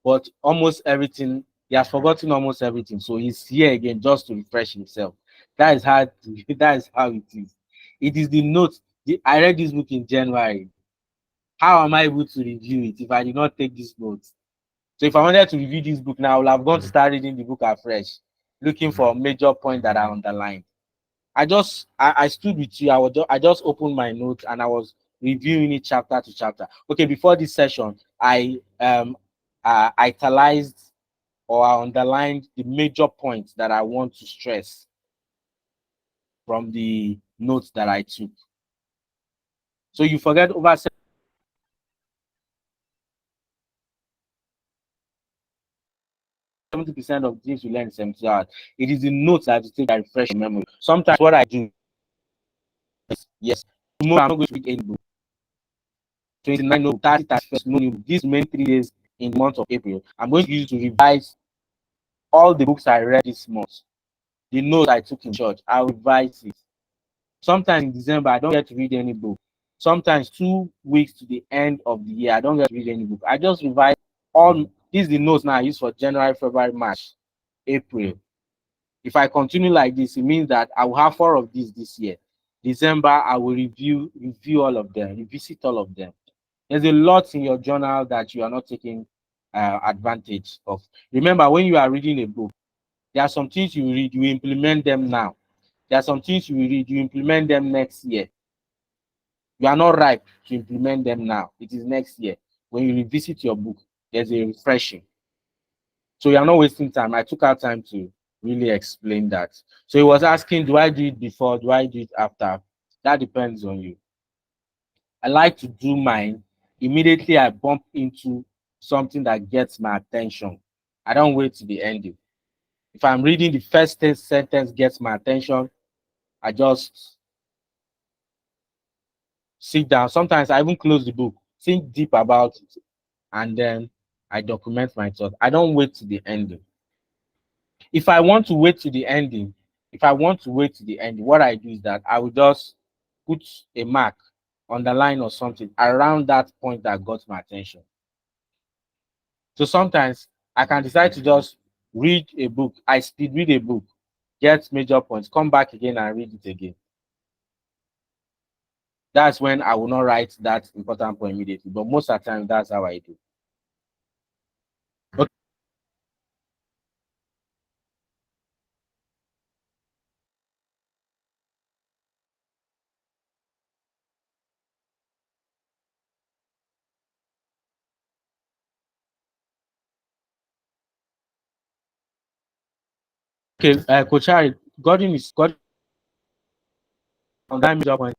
but almost everything, he has forgotten almost everything. So he's here again just to refresh himself. That is how that is how it is. It is the notes. I read this book in January. How am I able to review it if I did not take these notes? So if I wanted to review this book now, I would have gone to start reading the book afresh, looking for a major point that I underlined. I stood with you. I just opened my notes and I was reviewing it chapter to chapter. Okay, before this session, I italicized or I underlined the major points that I want to stress from the notes that I took. So you forget over 70% of things you learn in 70 hours. It is the notes that you take that refresh your memory. Sometimes what I do is, yes, tomorrow I'm not going to read any book. 29, no, 30, 31st, no new book. These main 3 days in the month of April, I'm going to use to revise all the books I read this month. The notes I took in church, I'll revise it. Sometimes in December, I don't get to read any book. Sometimes 2 weeks to the end of the year, I don't get to read any book. I just revise all these the notes now I use for January, February, March, April. If I continue like this, it means that I will have 4 of these this year. December, I will review all of them, revisit all of them. There's a lot in your journal that you are not taking advantage of. Remember, when you are reading a book, there are some things you read, you implement them now. There are some things you read, you implement them next year. You are not ripe to implement them now. It is next year. When you revisit your book, there's a refreshing. So you are not wasting time. I took out time to really explain that. So he was asking, do I do it before? Do I do it after? That depends on you. I like to do mine immediately I bump into something that gets my attention. I don't wait to the ending. If I'm reading the first sentence gets my attention, I just sit down. Sometimes I even close the book, think deep about it, and then I document my thoughts. I don't wait to the ending. If I want to wait to the ending, if I want to wait to the ending, what I do is that I will just put a mark, underline or something around that point that got my attention. So sometimes I can decide to just read a book. I speed read a book, get major points, come back again and read it again. That's when I will not write that important point immediately. But most of the time, that's how I do. Okay, Coach Harry, Gordon is Gordon on that major point.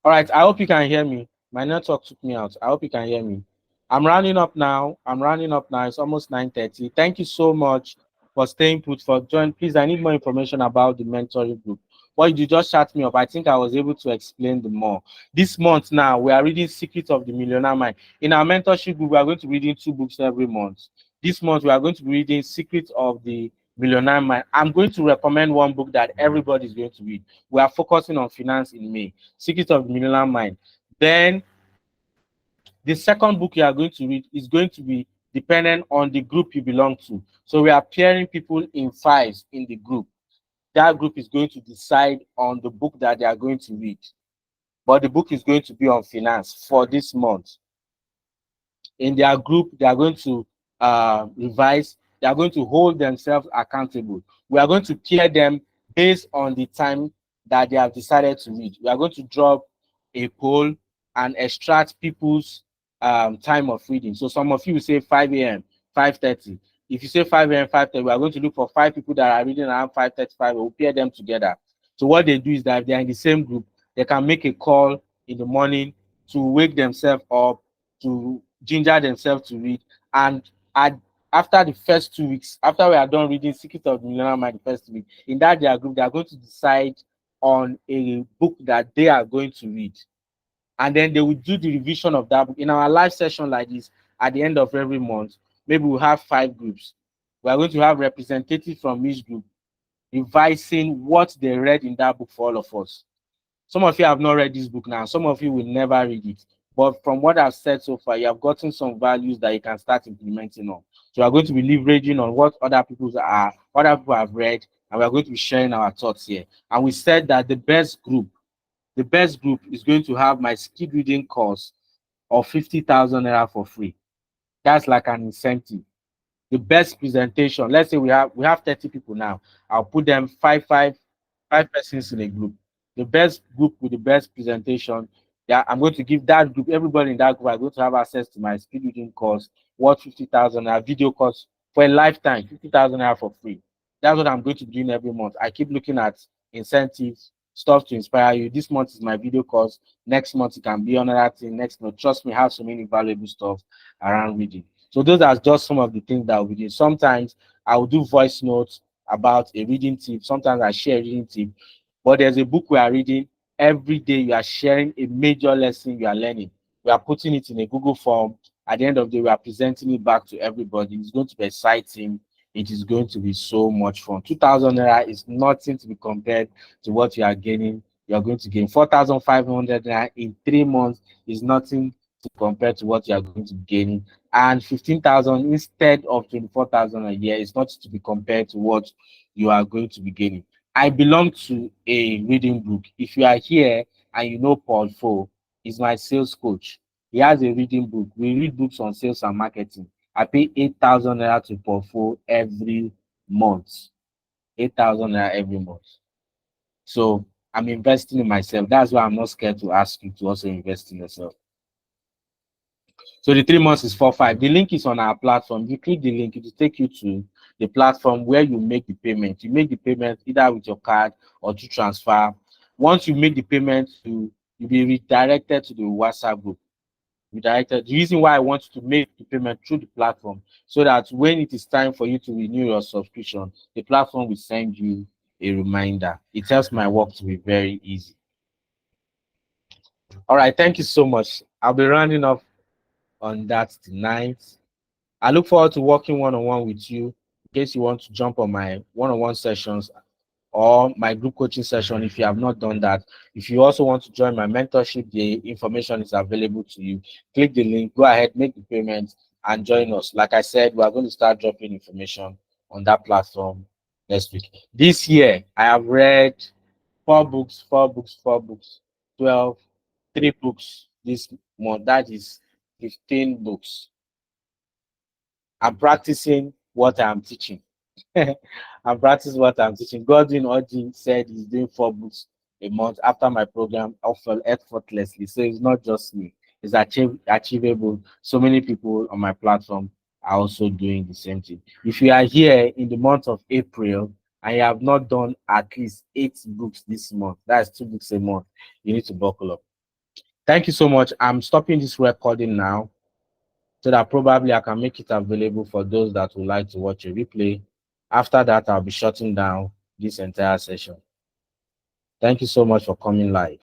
All right, I hope you can hear me. My network took me out. I hope you can hear me. I'm rounding up now. It's almost 9:30. Thank you so much for staying put for join. Please, I need more information about the mentoring group. What you just shut me up. I think I was able to explain the more. This month now, we are reading Secret of the Millionaire Mind. In our mentorship group, we are going to be reading 2 books every month. This month, we are going to be reading Secret of the Millionaire Mind. I'm going to recommend one book that everybody is going to read. We are focusing on finance in May. Secret of the Millionaire Mind. Then the second book you are going to read is going to be dependent on the group you belong to. So we are pairing people in fives in the group. That group is going to decide on the book that they are going to read. But the book is going to be on finance for this month. In their group, they are going to revise, they are going to hold themselves accountable. We are going to pair them based on the time that they have decided to read. We are going to drop a poll and extract people's time of reading. So some of you will say 5 a.m., 5:30. If you say 5 a.m., 5:30, we are going to look for 5 people that are reading around 5:35. We'll pair them together. So what they do is that if they are in the same group, they can make a call in the morning to wake themselves up, to ginger themselves to read. And at, after the first 2 weeks, after we are done reading Secret of the Millionaire Mind the first week, in that their group, they are going to decide on a book that they are going to read. And then they will do the revision of that book. In our live session like this, at the end of every month, maybe we'll have 5 groups. We are going to have representatives from each group revising what they read in that book for all of us. Some of you have not read this book now. Some of you will never read it. But from what I've said so far, you have gotten some values that you can start implementing on. So we are going to be leveraging on what other people have read, and we are going to be sharing our thoughts here. And we said that the best group is going to have my speed reading course of 50,000 naira for free. That's like an incentive. The best presentation, let's say we have 30 people now. I'll put them five persons in a group. The best group with the best presentation, yeah, I'm going to give that group, everybody in that group are going to have access to my speed reading course worth 50,000 naira, video course for a lifetime, 50,000 naira for free. That's what I'm going to be doing every month. I keep looking at incentives, stuff to inspire you. This month is my video course. Next month it can be another thing. Next month, trust me, I have so many valuable stuff around reading. So those are just some of the things that we do. Sometimes I will do voice notes about a reading tip. Sometimes I share a reading tip. But there's a book we are reading. Every day you are sharing a major lesson you are learning. We are putting it in a Google form. At the end of the day, we are presenting it back to everybody. It's going to be exciting. It is going to be so much fun. 2,000 naira is nothing to be compared to what you are gaining. You are going to gain 4,500 naira in 3 months is nothing to compare to what you are going to be gaining. And 15,000 instead of 24,000 a year is not to be compared to what you are going to be gaining. I belong to a reading book. If you are here and you know Paul Fo, he's my sales coach. He has a reading book. We read books on sales and marketing. I pay 8,000 naira to Paul Fo every month. 8,000 naira every month. So I'm investing in myself. That's why I'm not scared to ask you to also invest in yourself. So the 3 months is 4-5. The link is on our platform. If you click the link, it will take you to the platform where you make the payment. You make the payment either with your card or to transfer. Once you make the payment, you'll be redirected to the WhatsApp group. Redirected. The reason why I want you to make the payment through the platform so that when it is time for you to renew your subscription, the platform will send you a reminder. It helps my work to be very easy. All right, thank you so much. I'll be rounding off on that tonight. I look forward to working one-on-one with you in case you want to jump on my one-on-one sessions or my group coaching session if you have not done that. If you also want to join my mentorship, the information is available to you. Click the link, go ahead, make the payment, and join us. Like I said, we are going to start dropping information on that platform next week. This year, I have read 4 books, 12, 3 books this month. That is 15 books. I'm practicing what I'm teaching. I'm practicing what I'm teaching. Godwin Odin said he's doing 4 books a month after my program offered effortlessly. So it's not just me, it's achievable. So many people on my platform are also doing the same thing. If you are here in the month of April and you have not done at least 8 books this month, that's 2 books a month, you need to buckle up. Thank you so much. I'm stopping this recording now so that probably I can make it available for those that would like to watch a replay. After that, I'll be shutting down this entire session. Thank you so much for coming live.